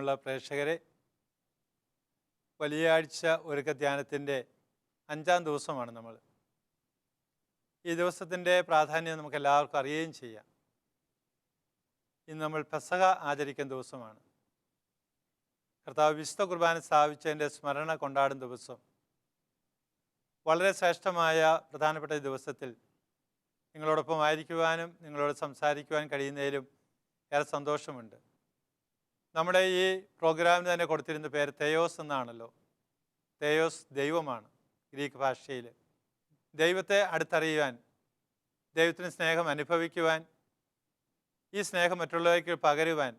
പ്രിയമുള്ള പ്രേക്ഷകരെ, വലിയ ആഴ്ച ഒരുക്ക ധ്യാനത്തിൻ്റെ 5-ാം ദിവസമാണ് നമ്മൾ. ഈ ദിവസത്തിൻ്റെ പ്രാധാന്യം നമുക്ക് എല്ലാവർക്കും അറിയുകയും ചെയ്യാം. ഇന്ന് നമ്മൾ പെസഹ ആചരിക്കുന്ന ദിവസമാണ്. കർത്താവ് വിശുദ്ധ കുർബാന സ്ഥാപിച്ചതിൻ്റെ സ്മരണ കൊണ്ടാടുന്ന ദിവസം. വളരെ ശ്രേഷ്ഠമായ പ്രധാനപ്പെട്ട ഈ ദിവസത്തിൽ നിങ്ങളോടൊപ്പം ആയിരിക്കുവാനും നിങ്ങളോട് സംസാരിക്കുവാൻ കഴിയുന്നതിലും ഏറെ സന്തോഷമുണ്ട്. നമ്മുടെ ഈ പ്രോഗ്രാമിന് തന്നെ കൊടുത്തിരുന്ന പേര് തെയോസ് എന്നാണല്ലോ. തെയോസ് ദൈവമാണ് ഗ്രീക്ക് ഭാഷയിൽ. ദൈവത്തെ അടുത്തറിയുവാൻ, ദൈവത്തിന് സ്നേഹം അനുഭവിക്കുവാൻ, ഈ സ്നേഹം മറ്റുള്ളവർക്ക് പകരുവാൻ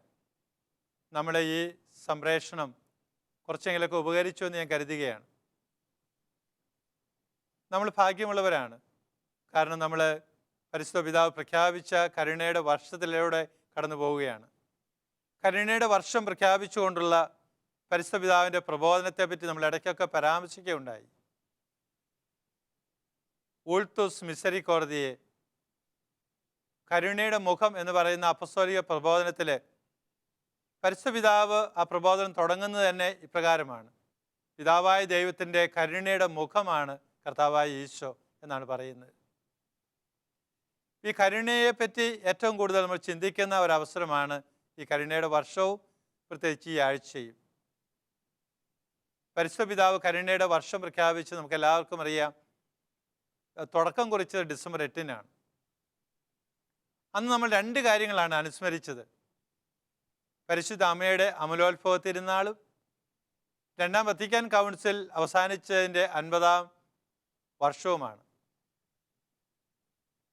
നമ്മുടെ ഈ സംപ്രേഷണം കുറച്ചെങ്കിലൊക്കെ ഉപകരിച്ചു എന്ന് ഞാൻ കരുതുകയാണ്. നമ്മൾ ഭാഗ്യമുള്ളവരാണ്. കാരണം നമ്മൾ പരിശുദ്ധ പിതാവ് പ്രഖ്യാപിച്ച കരുണയുടെ വർഷത്തിലൂടെ കടന്നു പോവുകയാണ്. കരുണയുടെ വർഷം പ്രഖ്യാപിച്ചുകൊണ്ടുള്ള പരിശുദ്ധ പിതാവിൻ്റെ പ്രബോധനത്തെപ്പറ്റി നമ്മൾ ഇടയ്ക്കൊക്കെ പരാമർശിക്കുകയുണ്ടായി. ഊൾത്തുസ് മിസരിക്കോർദിയെ, കരുണയുടെ മുഖം എന്ന് പറയുന്ന അപ്പസ്തോലിക പ്രബോധനത്തിൽ പരിശുദ്ധ പിതാവ് ആ പ്രബോധനം തുടങ്ങുന്നത് തന്നെ ഇപ്രകാരമാണ്: പിതാവായ ദൈവത്തിൻ്റെ കരുണയുടെ മുഖമാണ് കർത്താവായ ഈശോ എന്നാണ് പറയുന്നത്. ഈ കരുണയെപ്പറ്റി ഏറ്റവും കൂടുതൽ നമ്മൾ ചിന്തിക്കുന്ന ഒരവസരമാണ് ഈ കരുണയുടെ വർഷവും, പ്രത്യേകിച്ച് ഈ ആഴ്ചയും. പരിശുദ്ധ പിതാവ് കരുണയുടെ വർഷം പ്രഖ്യാപിച്ച് നമുക്ക് എല്ലാവർക്കും അറിയാം, തുടക്കം കുറിച്ചത് ഡിസംബർ 8-നാണ്. അന്ന് നമ്മൾ 2 കാര്യങ്ങളാണ് അനുസ്മരിച്ചത്: പരിശുദ്ധ അമ്മയുടെ അമലോത്ഭവ തിരുനാളും 2ാം വത്തിക്കാൻ കൗൺസിൽ അവസാനിച്ചതിൻ്റെ 50-ാം വർഷവുമാണ്.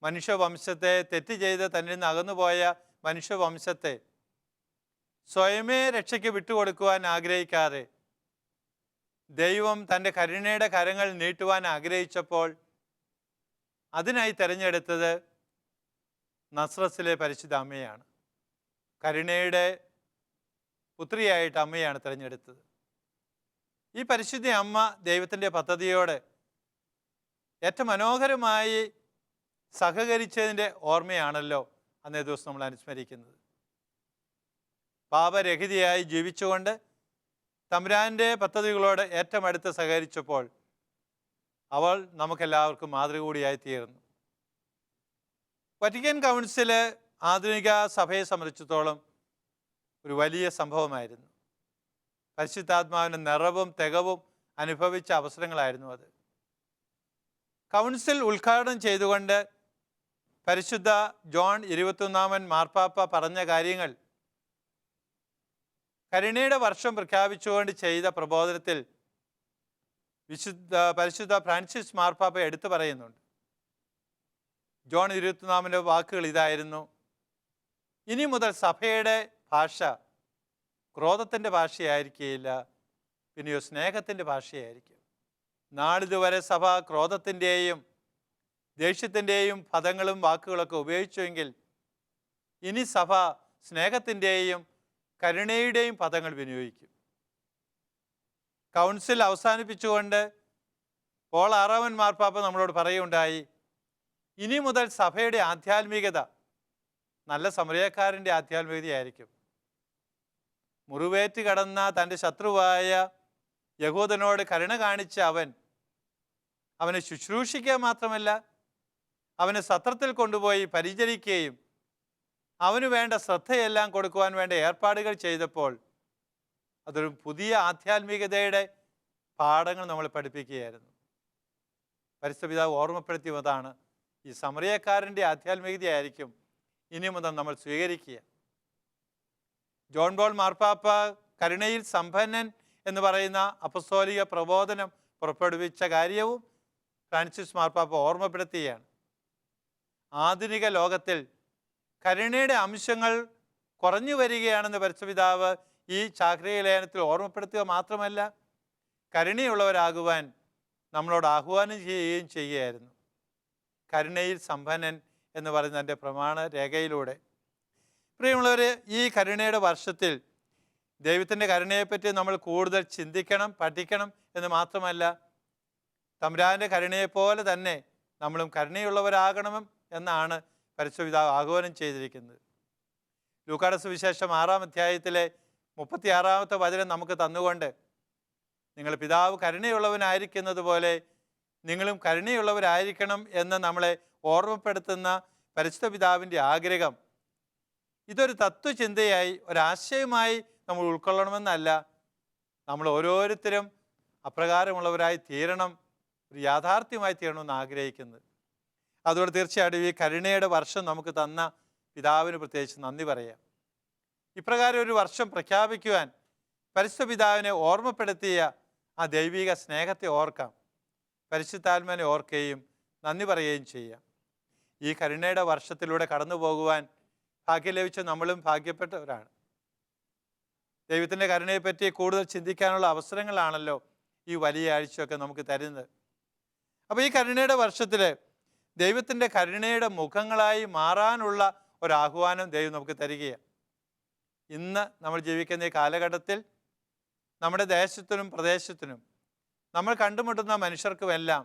മനുഷ്യവംശത്തെ തെറ്റ് ചെയ്ത് തന്നിൽ നിന്ന് അകന്നുപോയ മനുഷ്യവംശത്തെ സ്വയമേ രക്ഷയ്ക്ക് വിട്ടുകൊടുക്കുവാൻ ആഗ്രഹിക്കാതെ ദൈവം തൻ്റെ കരുണയുടെ കരങ്ങൾ നീട്ടുവാൻ ആഗ്രഹിച്ചപ്പോൾ അതിനായി തിരഞ്ഞെടുത്തത് നസ്രത്തിലെ പരിശുദ്ധ അമ്മയാണ്. കരുണയുടെ പുത്രിയായിട്ട് അമ്മയാണ് തിരഞ്ഞെടുത്തത്. ഈ പരിശുദ്ധ അമ്മ ദൈവത്തിൻ്റെ പദ്ധതിയോട് ഏറ്റവും മനോഹരമായി സഹകരിച്ചതിൻ്റെ ഓർമ്മയാണല്ലോ അന്നേ ദിവസം നമ്മൾ അനുസ്മരിക്കുന്നത്. പാപരഹിതയായി ജീവിച്ചുകൊണ്ട് തമ്പുരാൻ്റെ പദ്ധതികളോട് ഏറ്റവും അടുത്ത് സഹകരിച്ചപ്പോൾ അവൾ നമുക്കെല്ലാവർക്കും മാതൃക കൂടിയായി തീർന്നു. വത്തിക്കാൻ കൗൺസിൽ ആധുനിക സഭയെ സംബന്ധിച്ചിടത്തോളം ഒരു വലിയ സംഭവമായിരുന്നു. പരിശുദ്ധാത്മാവിൻ്റെ നിറവും തികവും അനുഭവിച്ച അവസരങ്ങളായിരുന്നു അത്. കൗൺസിൽ ഉദ്ഘാടനം ചെയ്തുകൊണ്ട് പരിശുദ്ധ ജോൺ 21-ാമൻ മാർപ്പാപ്പ പറഞ്ഞ കാര്യങ്ങൾ കരുണയുടെ വർഷം പ്രഖ്യാപിച്ചുകൊണ്ട് ചെയ്ത പ്രബോധനത്തിൽ പരിശുദ്ധ ഫ്രാൻസിസ് മാർപ്പാപ്പ എടുത്തു പറയുന്നുണ്ട്. ജോൺ 21-ാമൻ്റെ വാക്കുകൾ ഇതായിരുന്നു: ഇനി മുതൽ സഭയുടെ ഭാഷ ക്രോധത്തിൻ്റെ ഭാഷയായിരിക്കുകയില്ല, പിന്നെയോ സ്നേഹത്തിൻ്റെ ഭാഷയായിരിക്കും. നാളിതുവരെ സഭ ക്രോധത്തിൻ്റെയും ദേഷ്യത്തിൻ്റെയും പദങ്ങളും വാക്കുകളൊക്കെ ഉപയോഗിച്ചുവെങ്കിൽ ഇനി സഭ സ്നേഹത്തിൻ്റെയും കരുണയുടെയും പദങ്ങൾ വിനിയോഗിക്കും. കൗൺസിൽ അവസാനിപ്പിച്ചുകൊണ്ട് പോൾ 6-ാമൻ മാർപ്പാപ്പ നമ്മളോട് പറയുകയുണ്ടായി, ഇനി മുതൽ സഭയുടെ ആധ്യാത്മികത നല്ല സമരക്കാരൻ്റെ ആധ്യാത്മികതയായിരിക്കും. മുറിവേറ്റ് കടന്ന തൻ്റെ ശത്രുവായ യഹൂദനോട് കരുണ കാണിച്ച അവനെ ശുശ്രൂഷിക്കുക മാത്രമല്ല, അവനെ സത്രത്തിൽ കൊണ്ടുപോയി പരിചരിക്കുകയും അവന് വേണ്ട ശ്രദ്ധയെല്ലാം കൊടുക്കുവാൻ വേണ്ട ഏർപ്പാടുകൾ ചെയ്തപ്പോൾ അതൊരു പുതിയ ആധ്യാത്മികതയുടെ പാഠങ്ങൾ നമ്മളെ പഠിപ്പിക്കുകയായിരുന്നു. പരിശുദ്ധ പിതാവ് ഓർമ്മപ്പെടുത്തിയതാണ്, ഈ സമറിയക്കാരൻ്റെ ആധ്യാത്മികതയായിരിക്കും ഇനി മുതൽ നമ്മൾ സ്വീകരിക്കുക. ജോൺ പോൾ മാർപ്പാപ്പ കരുണയിൽ സമ്പന്നൻ എന്ന് പറയുന്ന അപ്പസ്തോലിക പ്രബോധനം പുറപ്പെടുവിച്ച കാര്യവും ഫ്രാൻസിസ് മാർപ്പാപ്പ ഓർമ്മപ്പെടുത്തുകയാണ്. ആധുനിക ലോകത്തിൽ കരുണയുടെ അംശങ്ങൾ കുറഞ്ഞു വരികയാണെന്ന് പരിശുദ്ധ പിതാവ് ഈ ചാക്രിക ലേഖനത്തിൽ ഓർമ്മപ്പെടുത്തുക മാത്രമല്ല, കരുണയുള്ളവരാകുവാൻ നമ്മളോട് ആഹ്വാനം ചെയ്യുകയും ചെയ്യുകയായിരുന്നു. കരുണയിൽ സമ്പന്നൻ എന്ന് പറയുന്ന എൻ്റെ പ്രമാണ രേഖയിലൂടെ. പ്രിയമുള്ളവർ, ഈ കരുണയുടെ വർഷത്തിൽ ദൈവത്തിൻ്റെ കരുണയെപ്പറ്റി നമ്മൾ കൂടുതൽ ചിന്തിക്കണം, പഠിക്കണം എന്ന് മാത്രമല്ല, തമ്പുരാൻ്റെ കരുണയെപ്പോലെ തന്നെ നമ്മളും കരുണയുള്ളവരാകണം എന്നാണ് പരിശുദ്ധ പിതാവ് ആഹ്വാനം ചെയ്തിരിക്കുന്നത്. ലൂക്കായുടെ സുവിശേഷം 6-ാം അധ്യായത്തിലെ 36-ാമത്തെ വചനം നമുക്ക് തന്നുകൊണ്ട്, നിങ്ങൾ പിതാവ് കരുണയുള്ളവനായിരിക്കുന്നത് പോലെ നിങ്ങളും കരുണയുള്ളവരായിരിക്കണം എന്ന് നമ്മളെ ഓർമ്മപ്പെടുത്തുന്ന പരിശുദ്ധ പിതാവിൻ്റെ ആഗ്രഹം ഇതൊരു തത്വചിന്തയായി, ഒരാശയമായി നമ്മൾ ഉൾക്കൊള്ളണമെന്നല്ല, നമ്മൾ ഓരോരുത്തരും അപ്രകാരമുള്ളവരായി തീരണം, ഒരു യാഥാർത്ഥ്യമായി തീരണമെന്ന് ആഗ്രഹിക്കുന്നത്. അതുകൊണ്ട് തീർച്ചയായിട്ടും ഈ കരുണയുടെ വർഷം നമുക്ക് തന്ന പിതാവിന് പ്രത്യേകിച്ച് നന്ദി പറയാം. ഇപ്രകാരം ഒരു വർഷം പ്രഖ്യാപിക്കുവാൻ പരിശുദ്ധ പിതാവിനെ ഓർമ്മപ്പെടുത്തിയ ആ ദൈവിക സ്നേഹത്തെ ഓർക്കാം, പരിശുദ്ധാത്മാവിനെ ഓർക്കുകയും നന്ദി പറയുകയും ചെയ്യാം. ഈ കരുണയുടെ വർഷത്തിലൂടെ കടന്നു പോകുവാൻ ഭാഗ്യം ലഭിച്ച നമ്മളും ഭാഗ്യപ്പെട്ടവരാണ്. ദൈവത്തിൻ്റെ കരുണയെപ്പറ്റി കൂടുതൽ ചിന്തിക്കാനുള്ള അവസരങ്ങളാണല്ലോ ഈ വലിയ ആഴ്ചയൊക്കെ നമുക്ക് തരുന്നത്. അപ്പോൾ ഈ കരുണയുടെ വർഷത്തിൽ ദൈവത്തിൻ്റെ കരുണയുടെ മുഖങ്ങളായി മാറാനുള്ള ഒരാഹ്വാനം ദൈവം നമുക്ക് തരികയാണ്. ഇന്ന് നമ്മൾ ജീവിക്കുന്ന ഈ കാലഘട്ടത്തിൽ നമ്മുടെ ദേശത്തിനും പ്രദേശത്തിനും നമ്മൾ കണ്ടുമുട്ടുന്ന മനുഷ്യർക്കുമെല്ലാം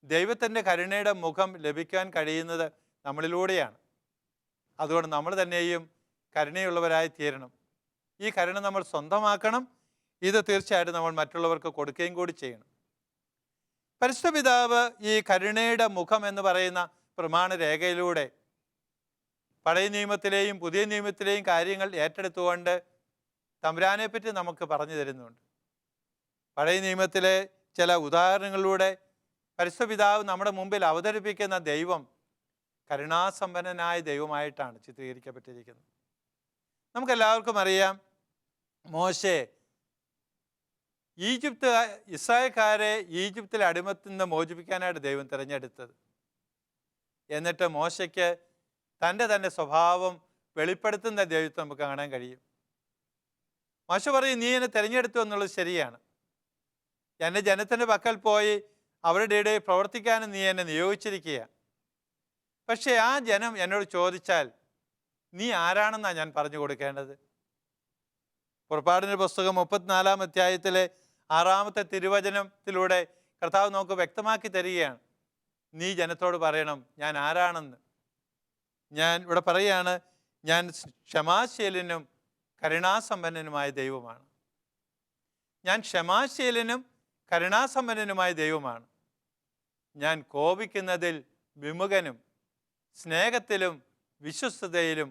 ദൈവത്തിൻ്റെ കരുണയുടെ മുഖം ലഭിക്കാൻ കഴിയുന്നത് നമ്മളിലൂടെയാണ്. അതുകൊണ്ട് നമ്മൾ തന്നെയും കരുണയുള്ളവരായി തീരണം. ഈ കരുണ നമ്മൾ സ്വന്തമാക്കണം. ഇത് തീർച്ചയായിട്ടും നമ്മൾ മറ്റുള്ളവർക്ക് കൊടുക്കുകയും കൂടി ചെയ്യണം. പരിശുദ്ധ പിതാവ് ഈ കരുണയുടെ മുഖം എന്ന് പറയുന്ന പ്രമാണ രേഖയിലൂടെ പഴയ നിയമത്തിലെയും പുതിയ നിയമത്തിലെയും കാര്യങ്ങൾ ഏറ്റെടുത്തുകൊണ്ട് തമ്പുരാനെ പറ്റി നമുക്ക് പറഞ്ഞു തരുന്നുണ്ട്. പഴയ നിയമത്തിലെ ചില ഉദാഹരണങ്ങളിലൂടെ പരിശുദ്ധ പിതാവ് നമ്മുടെ മുമ്പിൽ അവതരിപ്പിക്കുന്ന ദൈവം കരുണാസമ്പന്നനായ ദൈവമായിട്ടാണ് ചിത്രീകരിക്കപ്പെട്ടിരിക്കുന്നത്. നമുക്കെല്ലാവർക്കും അറിയാം, മോശെ ഇസ്രായേൽക്കാരെ ഈജിപ്തിലെ അടിമത്തിൽ നിന്ന് മോചിപ്പിക്കാനായിട്ട് ദൈവം തിരഞ്ഞെടുത്തത്. എന്നിട്ട് മോശയ്ക്ക് തൻ്റെ സ്വഭാവം വെളിപ്പെടുത്തുന്ന ദൈവത്തെ നമുക്ക് കാണാൻ കഴിയും. മോശ പറയും, നീ എന്നെ തിരഞ്ഞെടുത്തു എന്നുള്ളത് ശരിയാണ്, എൻ്റെ ജനത്തിൻ്റെ പക്കൽ പോയി അവരുടെ ഇടയിൽ പ്രവർത്തിക്കാനും നീ എന്നെ നിയോഗിച്ചിരിക്കുക. പക്ഷേ ആ ജനം എന്നോട് ചോദിച്ചാൽ നീ ആരാണെന്നാണ് ഞാൻ പറഞ്ഞു കൊടുക്കേണ്ടത്. പുറപ്പാടിൻ്റെ പുസ്തകം 34-ാം അധ്യായത്തിലെ 6-ാമത്തെ തിരുവചനത്തിലൂടെ കർത്താവ് നമുക്ക് വ്യക്തമാക്കി തരികയാണ്, നീ ജനത്തോട് പറയണം ഞാൻ ആരാണെന്ന്. ഞാൻ ഇവിടെ പറയുകയാണ്, ഞാൻ ക്ഷമാശീലനും കരുണാസമ്പന്നനുമായ ദൈവമാണ്. ഞാൻ ക്ഷമാശീലനും കരുണാസമ്പന്നനുമായ ദൈവമാണ്. ഞാൻ കോപിക്കുന്നതിൽ വിമുഖനും സ്നേഹത്തിലും വിശ്വസ്തതയിലും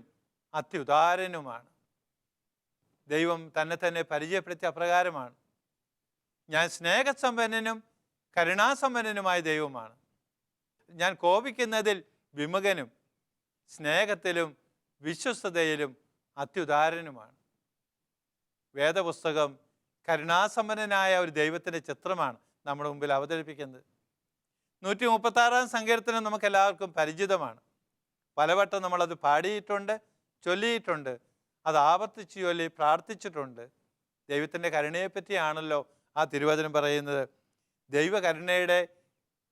അത്യുദാരനുമാണ്. ദൈവം തന്നെ പരിചയപ്പെടുത്തിയ അപ്രകാരമാണ്. ഞാൻ സ്നേഹസമ്പന്നനും കരുണാസമ്പന്നനുമായ ദൈവമാണ്. ഞാൻ കോപിക്കുന്നതിൽ വിമുഖനും സ്നേഹത്തിലും വിശ്വസ്തതയിലും അത്യുദാരനുമാണ്. വേദപുസ്തകം കരുണാസമ്പന്നനായ ഒരു ദൈവത്തിൻ്റെ ചിത്രമാണ് നമ്മുടെ മുമ്പിൽ അവതരിപ്പിക്കുന്നത്. 136-ാം സങ്കീർത്തനം നമുക്ക് എല്ലാവർക്കും പരിചിതമാണ്. പലവട്ടം നമ്മളത് പാടിയിട്ടുണ്ട്, ചൊല്ലിയിട്ടുണ്ട്, അത് ആവർത്തിച്ച് ചൊല്ലി പ്രാർത്ഥിച്ചിട്ടുണ്ട്. ദൈവത്തിൻ്റെ കരുണയെപ്പറ്റിയാണല്ലോ ആ തിരുവചനം പറയുന്നത്. ദൈവകരുണയുടെ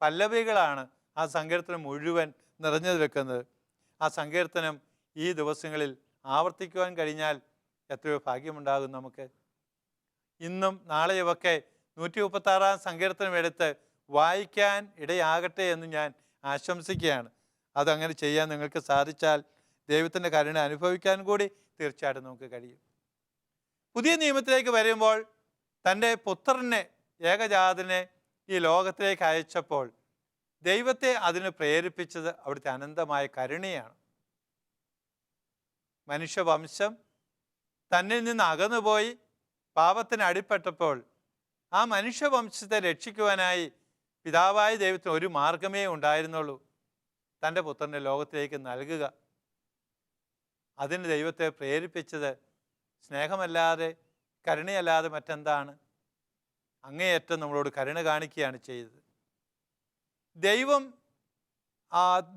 പല്ലവികളാണ് ആ സങ്കീർത്തനം മുഴുവൻ നിറഞ്ഞു നിൽക്കുന്നത്. ആ സങ്കീർത്തനം ഈ ദിവസങ്ങളിൽ ആവർത്തിക്കുവാൻ കഴിഞ്ഞാൽ എത്രയോ ഭാഗ്യമുണ്ടാകും നമുക്ക്. ഇന്നും നാളെയുമൊക്കെ 136-ാം സങ്കീർത്തനം എടുത്ത് വായിക്കാൻ ഇടയാകട്ടെ എന്ന് ഞാൻ ആശംസിക്കുകയാണ്. അതങ്ങനെ ചെയ്യാൻ നിങ്ങൾക്ക് സാധിച്ചാൽ ദൈവത്തിൻ്റെ കരുണ അനുഭവിക്കാൻ കൂടി തീർച്ചയായിട്ടും നമുക്ക് കഴിയും. പുതിയ നിയമത്തിലേക്ക് വരുമ്പോൾ തൻ്റെ പുത്രനെ, ഏകജാതനെ ഈ ലോകത്തിലേക്ക് അയച്ചപ്പോൾ ദൈവത്തെ അതിന് പ്രേരിപ്പിച്ചത് അവിടുത്തെ അനന്തമായ കരുണയാണ്. മനുഷ്യവംശം തന്നിൽ നിന്ന് അകന്നുപോയി പാപത്തിന് അടിപ്പെട്ടപ്പോൾ ആ മനുഷ്യവംശത്തെ രക്ഷിക്കുവാനായി പിതാവായ ദൈവത്തിന് ഒരു മാർഗമേ ഉണ്ടായിരുന്നുള്ളൂ, തൻ്റെ പുത്രനെ ലോകത്തിലേക്ക് നൽകുക. അതിന് ദൈവത്തെ പ്രേരിപ്പിച്ചത് സ്നേഹമല്ലാതെ കരുണയല്ലാതെ മറ്റെന്താണ്? അങ്ങേയറ്റം നമ്മളോട് കരുണ കാണിക്കുകയാണ് ചെയ്തത്.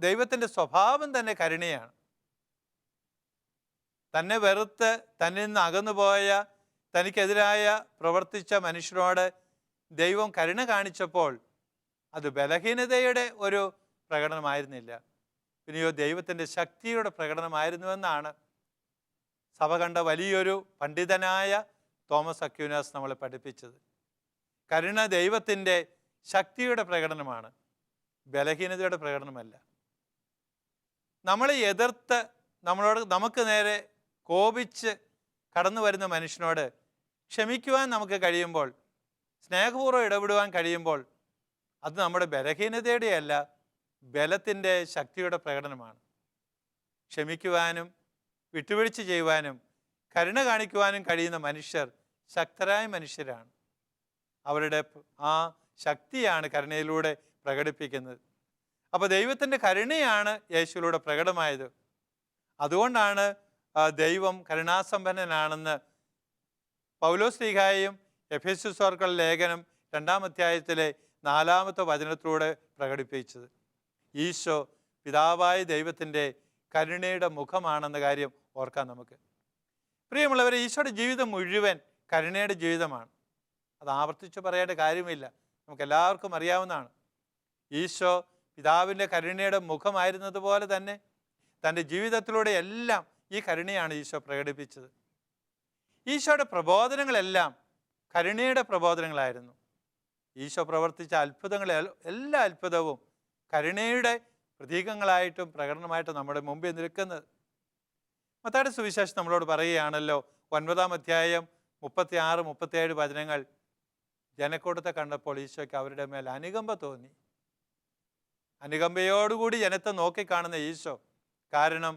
ദൈവത്തിൻ്റെ സ്വഭാവം തന്നെ കരുണയാണ്. തന്നെ വെറുത്ത് തന്നിൽ നിന്ന് അകന്നുപോയ, തനിക്കെതിരായ പ്രവർത്തിച്ച മനുഷ്യരോട് ദൈവം കരുണ കാണിച്ചപ്പോൾ അത് ബലഹീനതയുടെ ഒരു പ്രകടനമായിരുന്നില്ല, പിന്നെയോ ദൈവത്തിൻ്റെ ശക്തിയുടെ പ്രകടനമായിരുന്നുവെന്നാണ് സഭ കണ്ട വലിയൊരു പണ്ഡിതനായ തോമസ് അക്യൂനാസ് നമ്മളെ പഠിപ്പിച്ചത്. കരുണ ദൈവത്തിൻ്റെ ശക്തിയുടെ പ്രകടനമാണ്, ബലഹീനതയുടെ പ്രകടനമല്ല. നമ്മളെ എതിർത്ത് നമുക്ക് നേരെ കോപിച്ച് കടന്നു വരുന്ന മനുഷ്യനോട് ക്ഷമിക്കുവാൻ നമുക്ക് കഴിയുമ്പോൾ, സ്നേഹപൂർവ്വം ഇടപെടുവാൻ കഴിയുമ്പോൾ, അത് നമ്മുടെ ബലഹീനതയുടെയല്ല, ബലത്തിൻ്റെ, ശക്തിയുടെ പ്രകടനമാണ്. ക്ഷമിക്കുവാനും വിട്ടുവീഴ്ച ചെയ്യുവാനും കരുണ കാണിക്കുവാനും കഴിയുന്ന മനുഷ്യർ ശക്തരായ മനുഷ്യരാണ്. അവരുടെ ആ ശക്തിയാണ് കരുണയിലൂടെ പ്രകടിപ്പിക്കുന്നത്. അപ്പോൾ ദൈവത്തിൻ്റെ കരുണയാണ് യേശുവിലൂടെ പ്രകടമായത്. അതുകൊണ്ടാണ് ദൈവം കരുണാസമ്പന്നനാണെന്ന് പൗലോസ്ലീഹായും എഫെസ്യർക്കുള്ള ലേഖനം 2-ാം അധ്യായത്തിലെ 4-ാമത്തെ വചനത്തിലൂടെ പ്രകടിപ്പിച്ചത്. ഈശോ പിതാവായ ദൈവത്തിൻ്റെ കരുണയുടെ മുഖമാണെന്ന കാര്യം ഓർക്കാം നമുക്ക്. പ്രിയമുള്ളവരെ, ഈശോയുടെ ജീവിതം മുഴുവൻ കരുണയുടെ ജീവിതമാണ്. അത് ആവർത്തിച്ച് പറയേണ്ട കാര്യമില്ല, നമുക്കെല്ലാവർക്കും അറിയാവുന്നതാണ്. ഈശോ പിതാവിൻ്റെ കരുണയുടെ മുഖമായിരുന്നത് പോലെ തന്നെ തൻ്റെ ജീവിതത്തിലൂടെ എല്ലാം ഈ കരുണയാണ് ഈശോ പ്രകടിപ്പിച്ചത്. ഈശോയുടെ പ്രബോധനങ്ങളെല്ലാം കരുണയുടെ പ്രബോധനങ്ങളായിരുന്നു. ഈശോ പ്രവർത്തിച്ച അത്ഭുതങ്ങൾ, എല്ലാ അത്ഭുതവും കരുണയുടെ പ്രതീകങ്ങളായിട്ടും പ്രകടനമായിട്ടും നമ്മുടെ മുമ്പിൽ നിൽക്കുന്നത്. മത്തായിയുടെ സുവിശേഷം നമ്മളോട് പറയുകയാണല്ലോ, 9-ാം അധ്യായം 36-37 വചനങ്ങൾ. ജനക്കൂട്ടത്തെ കണ്ടപ്പോൾ ഈശോയ്ക്ക് അവരുടെ മേൽ അനുകമ്പ തോന്നി. അനുകമ്പയോടുകൂടി ജനത്തെ നോക്കിക്കാണുന്ന ഈശോ, കാരണം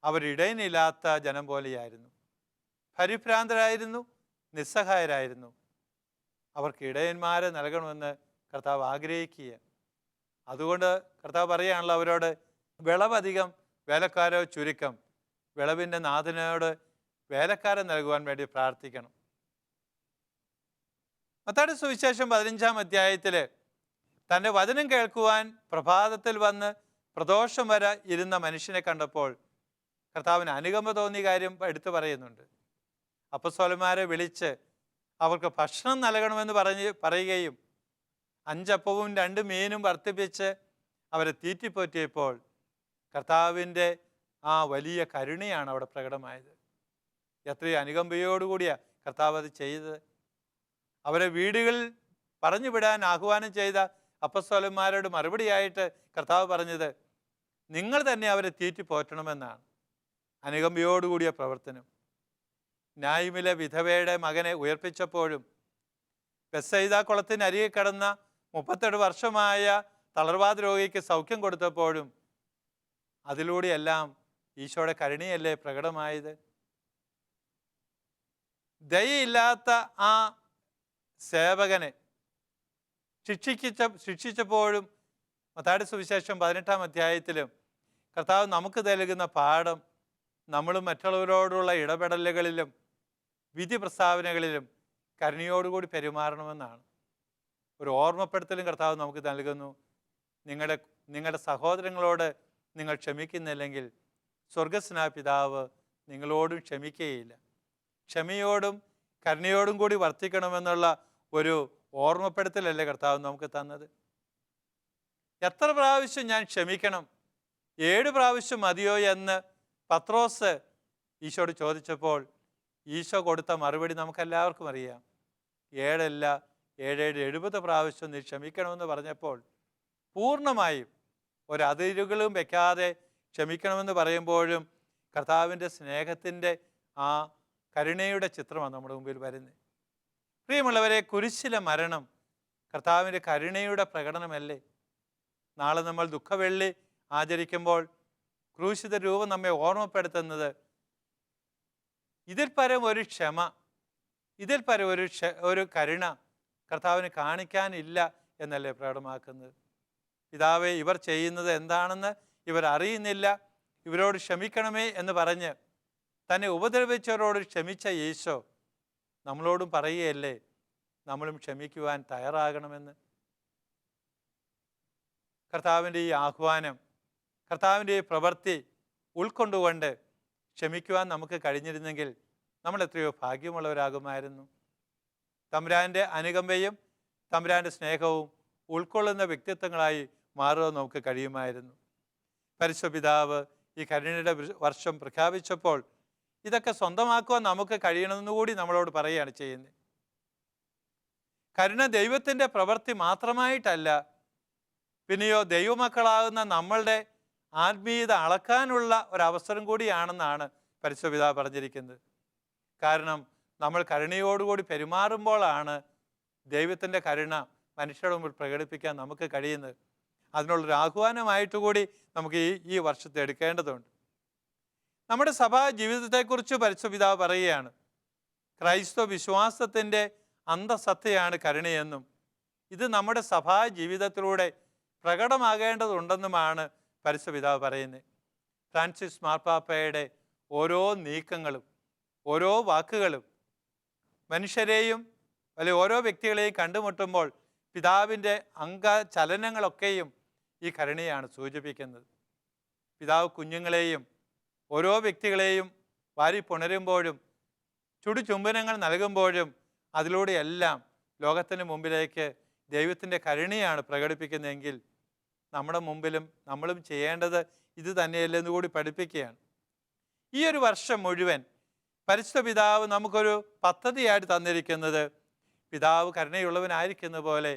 അവരിടയനില്ലാത്ത ജനം പോലെയായിരുന്നു. പരിഭ്രാന്തരായിരുന്നു, നിസ്സഹായരായിരുന്നു. അവർക്ക് ഇടയന്മാരെ നൽകണമെന്ന് കർത്താവ് ആഗ്രഹിക്കുക. അതുകൊണ്ട് കർത്താവ് പറയുകയാണല്ലോ അവരോട്, വിളവധികം വേലക്കാരോ ചുരുക്കം, വിളവിൻ്റെ നാഥനോട് വേലക്കാരെ നൽകുവാൻ വേണ്ടി പ്രാർത്ഥിക്കണം. മത്തായിയുടെ സുവിശേഷം 15-ാം അധ്യായത്തിൽ തൻ്റെ വചനം കേൾക്കുവാൻ പ്രഭാതത്തിൽ വന്ന് പ്രദോഷം വരെ ഇരുന്ന മനുഷ്യനെ കണ്ടപ്പോൾ കർത്താവിന് അനുകമ്പ തോന്നിയ കാര്യം എടുത്തു പറയുന്നുണ്ട്. അപ്പസ്തോലന്മാരെ വിളിച്ച് അവർക്ക് ഭക്ഷണം നൽകണമെന്ന് പറയുകയും 5 അപ്പവും 2 മീനും വർദ്ധിപ്പിച്ച് അവരെ തീറ്റിപ്പോറ്റിയപ്പോൾ കർത്താവിൻ്റെ ആ വലിയ കരുണയാണ് അവിടെ പ്രകടമായത്. എത്രയും അനുകമ്പയോടുകൂടിയാണ് കർത്താവ് അത് ചെയ്തത്. അവരെ വീടുകളിൽ പറഞ്ഞു വിടാൻ ആഹ്വാനം ചെയ്ത അപ്പസ്തോലന്മാരോട് മറുപടിയായിട്ട് കർത്താവ് പറഞ്ഞത്, നിങ്ങൾ തന്നെ അവരെ തീറ്റിപ്പോറ്റണമെന്നാണ്. അനുകമ്പയോടുകൂടിയ പ്രവർത്തനം. നായിമിലെ വിധവയുടെ മകനെ ഉയർപ്പിച്ചപ്പോഴും, ബെത്സയിദാ കുളത്തിനരികെ കിടന്ന 38 വർഷമായ തളർവാദ രോഗിക്ക് സൗഖ്യം കൊടുത്തപ്പോഴും അതിലൂടെയെല്ലാം ഈശോയുടെ കരുണയല്ലേ പ്രകടമായത്. ദയയില്ലാത്ത ആ സേവകനെ ശിക്ഷിച്ചപ്പോഴും മത്തായിയുടെ സുവിശേഷം 18-ാം അധ്യായത്തിലും കർത്താവ് നമുക്ക് നൽകുന്ന പാഠം, നമ്മളും മറ്റുള്ളവരോടുള്ള ഇടപെടലുകളിലും വിധി പ്രസ്താവനകളിലും കരുണയോടുകൂടി പെരുമാറണമെന്നാണ്. ഒരു ഓർമ്മപ്പെടുത്തലും കർത്താവ് നമുക്ക് നൽകുന്നു. നിങ്ങളുടെ സഹോദരങ്ങളോട് നിങ്ങൾ ക്ഷമിക്കുന്നില്ലെങ്കിൽ സ്വർഗസ്നായ പിതാവ് നിങ്ങളോടും ക്ഷമിക്കുകയില്ല. ക്ഷമയോടും കരുണയോടും കൂടി വർത്തിക്കണമെന്നുള്ള ഒരു ഓർമ്മപ്പെടുത്തലല്ലേ കർത്താവ് നമുക്ക് തന്നത്. എത്ര പ്രാവശ്യം ഞാൻ ക്ഷമിക്കണം? 7 പ്രാവശ്യം മതിയോ എന്ന് പത്രോസ് ഈശോയോട് ചോദിച്ചപ്പോൾ ഈശോ കൊടുത്ത മറുപടി നമുക്കെല്ലാവർക്കും അറിയാം. 7 അല്ല 7 70 പ്രാവശ്യം നീ ക്ഷമിക്കണമെന്ന് പറഞ്ഞപ്പോൾ പൂർണ്ണമായും ഒരതിരുകളും വെക്കാതെ ക്ഷമിക്കണമെന്ന് പറയുമ്പോഴും കർത്താവിൻ്റെ സ്നേഹത്തിൻ്റെ ആ കരുണയുടെ ചിത്രമാണ് നമ്മുടെ മുമ്പിൽ വരുന്നത്. പ്രിയമുള്ളവരെ, കുരിശിലെ മരണം കർത്താവിൻ്റെ കരുണയുടെ പ്രകടനമല്ലേ? നാളെ നമ്മൾ ദുഃഖവെള്ളി ആചരിക്കുമ്പോൾ ക്രൂശിത രൂപം നമ്മെ ഓർമ്മപ്പെടുത്തുന്നത് ഇതിൽ പരം ഒരു ക്ഷമ, ഇതിൽ പരം ഒരു കരുണ കർത്താവിന് കാണിക്കാനില്ല എന്നല്ലേ പ്രകടമാക്കുന്നത്. പിതാവേ, ഇവർ ചെയ്യുന്നത് എന്താണെന്ന് ഇവർ അറിയുന്നില്ല, ഇവരോട് ക്ഷമിക്കണമേ എന്ന് പറഞ്ഞ് തന്നെ ഉപദ്രവിച്ചവരോട് ക്ഷമിച്ച ഈശോ നമ്മളോടും പറയുകയല്ലേ നമ്മളും ക്ഷമിക്കുവാൻ തയ്യാറാകണമെന്ന്. കർത്താവിൻ്റെ ഈ ആഹ്വാനം, കർത്താവിൻ്റെ ഈ പ്രവൃത്തി ഉൾക്കൊണ്ടുകൊണ്ട് ക്ഷമിക്കുവാൻ നമുക്ക് കഴിഞ്ഞിരുന്നെങ്കിൽ നമ്മൾ എത്രയോ ഭാഗ്യമുള്ളവരാകുമായിരുന്നു. തമ്പുരാൻ്റെ അനുകമ്പയും തമ്പുരാൻ്റെ സ്നേഹവും ഉൾക്കൊള്ളുന്ന വ്യക്തിത്വങ്ങളായി മാറുവാൻ നമുക്ക് കഴിയുമായിരുന്നു. പരിശുദ്ധ പിതാവ് ഈ കരുണയുടെ വർഷം പ്രഖ്യാപിച്ചപ്പോൾ ഇതൊക്കെ സ്വന്തമാക്കുവാൻ നമുക്ക് കഴിയണമെന്ന് കൂടി നമ്മളോട് പറയുകയാണ് ചെയ്യുന്നത്. കരുണ ദൈവത്തിൻ്റെ പ്രവൃത്തി മാത്രമായിട്ടല്ല, പിന്നെയോ ദൈവമക്കളാകുന്ന നമ്മളുടെ ആത്മീയത അളക്കാനുള്ള ഒരവസരം കൂടിയാണെന്നാണ് പരിശുദ്ധ പിതാവ് പറഞ്ഞിരിക്കുന്നത്. കാരണം നമ്മൾ കരുണയോടുകൂടി പെരുമാറുമ്പോഴാണ് ദൈവത്തിൻ്റെ കരുണ മനുഷ്യരുടെ മുമ്പിൽ പ്രകടിപ്പിക്കാൻ നമുക്ക് കഴിയുന്നത്. അതിനുള്ളൊരു ആഹ്വാനമായിട്ട് കൂടി നമുക്ക് ഈ വർഷത്തെ എടുക്കേണ്ടതുണ്ട്. നമ്മുടെ സഭാ ജീവിതത്തെക്കുറിച്ച് പരിശുദ്ധ പിതാവ് പറയുകയാണ്, ക്രൈസ്തവ വിശ്വാസത്തിൻ്റെ അന്തസത്തയാണ് കരുണയെന്നും ഇത് നമ്മുടെ സഭാ ജീവിതത്തിലൂടെ പ്രകടമാകേണ്ടതുണ്ടെന്നുമാണ് പരിശുദ്ധ പിതാവ് പറയുന്നത്. ഫ്രാൻസിസ് മാർപ്പാപ്പയുടെ ഓരോ നീക്കങ്ങളും ഓരോ വാക്കുകളും മനുഷ്യരെയും അല്ലെങ്കിൽ ഓരോ വ്യക്തികളെയും കണ്ടുമുട്ടുമ്പോൾ പിതാവിൻ്റെ അംഗചലനങ്ങളൊക്കെയും ഈ കരുണയാണ് സൂചിപ്പിക്കുന്നത്. പിതാവ് കുഞ്ഞുങ്ങളെയും ഓരോ വ്യക്തികളെയും വാരി പുണരുമ്പോഴും ചുടുചുംബനങ്ങൾ നൽകുമ്പോഴും അതിലൂടെയെല്ലാം ലോകത്തിന് മുമ്പിലേക്ക് ദൈവത്തിൻ്റെ കരുണയാണ് പ്രകടിപ്പിക്കുന്നതെങ്കിൽ നമ്മുടെ മുമ്പിലും നമ്മളും ചെയ്യേണ്ടത് ഇത് തന്നെയല്ലെന്ന് കൂടി പഠിപ്പിക്കുകയാണ്. ഈ ഒരു വർഷം മുഴുവൻ പരിശുദ്ധ പിതാവ് നമുക്കൊരു പദ്ധതിയായിട്ട് തന്നിരിക്കുന്നത്, പിതാവ് കരുണയുള്ളവനായിരിക്കുന്ന പോലെ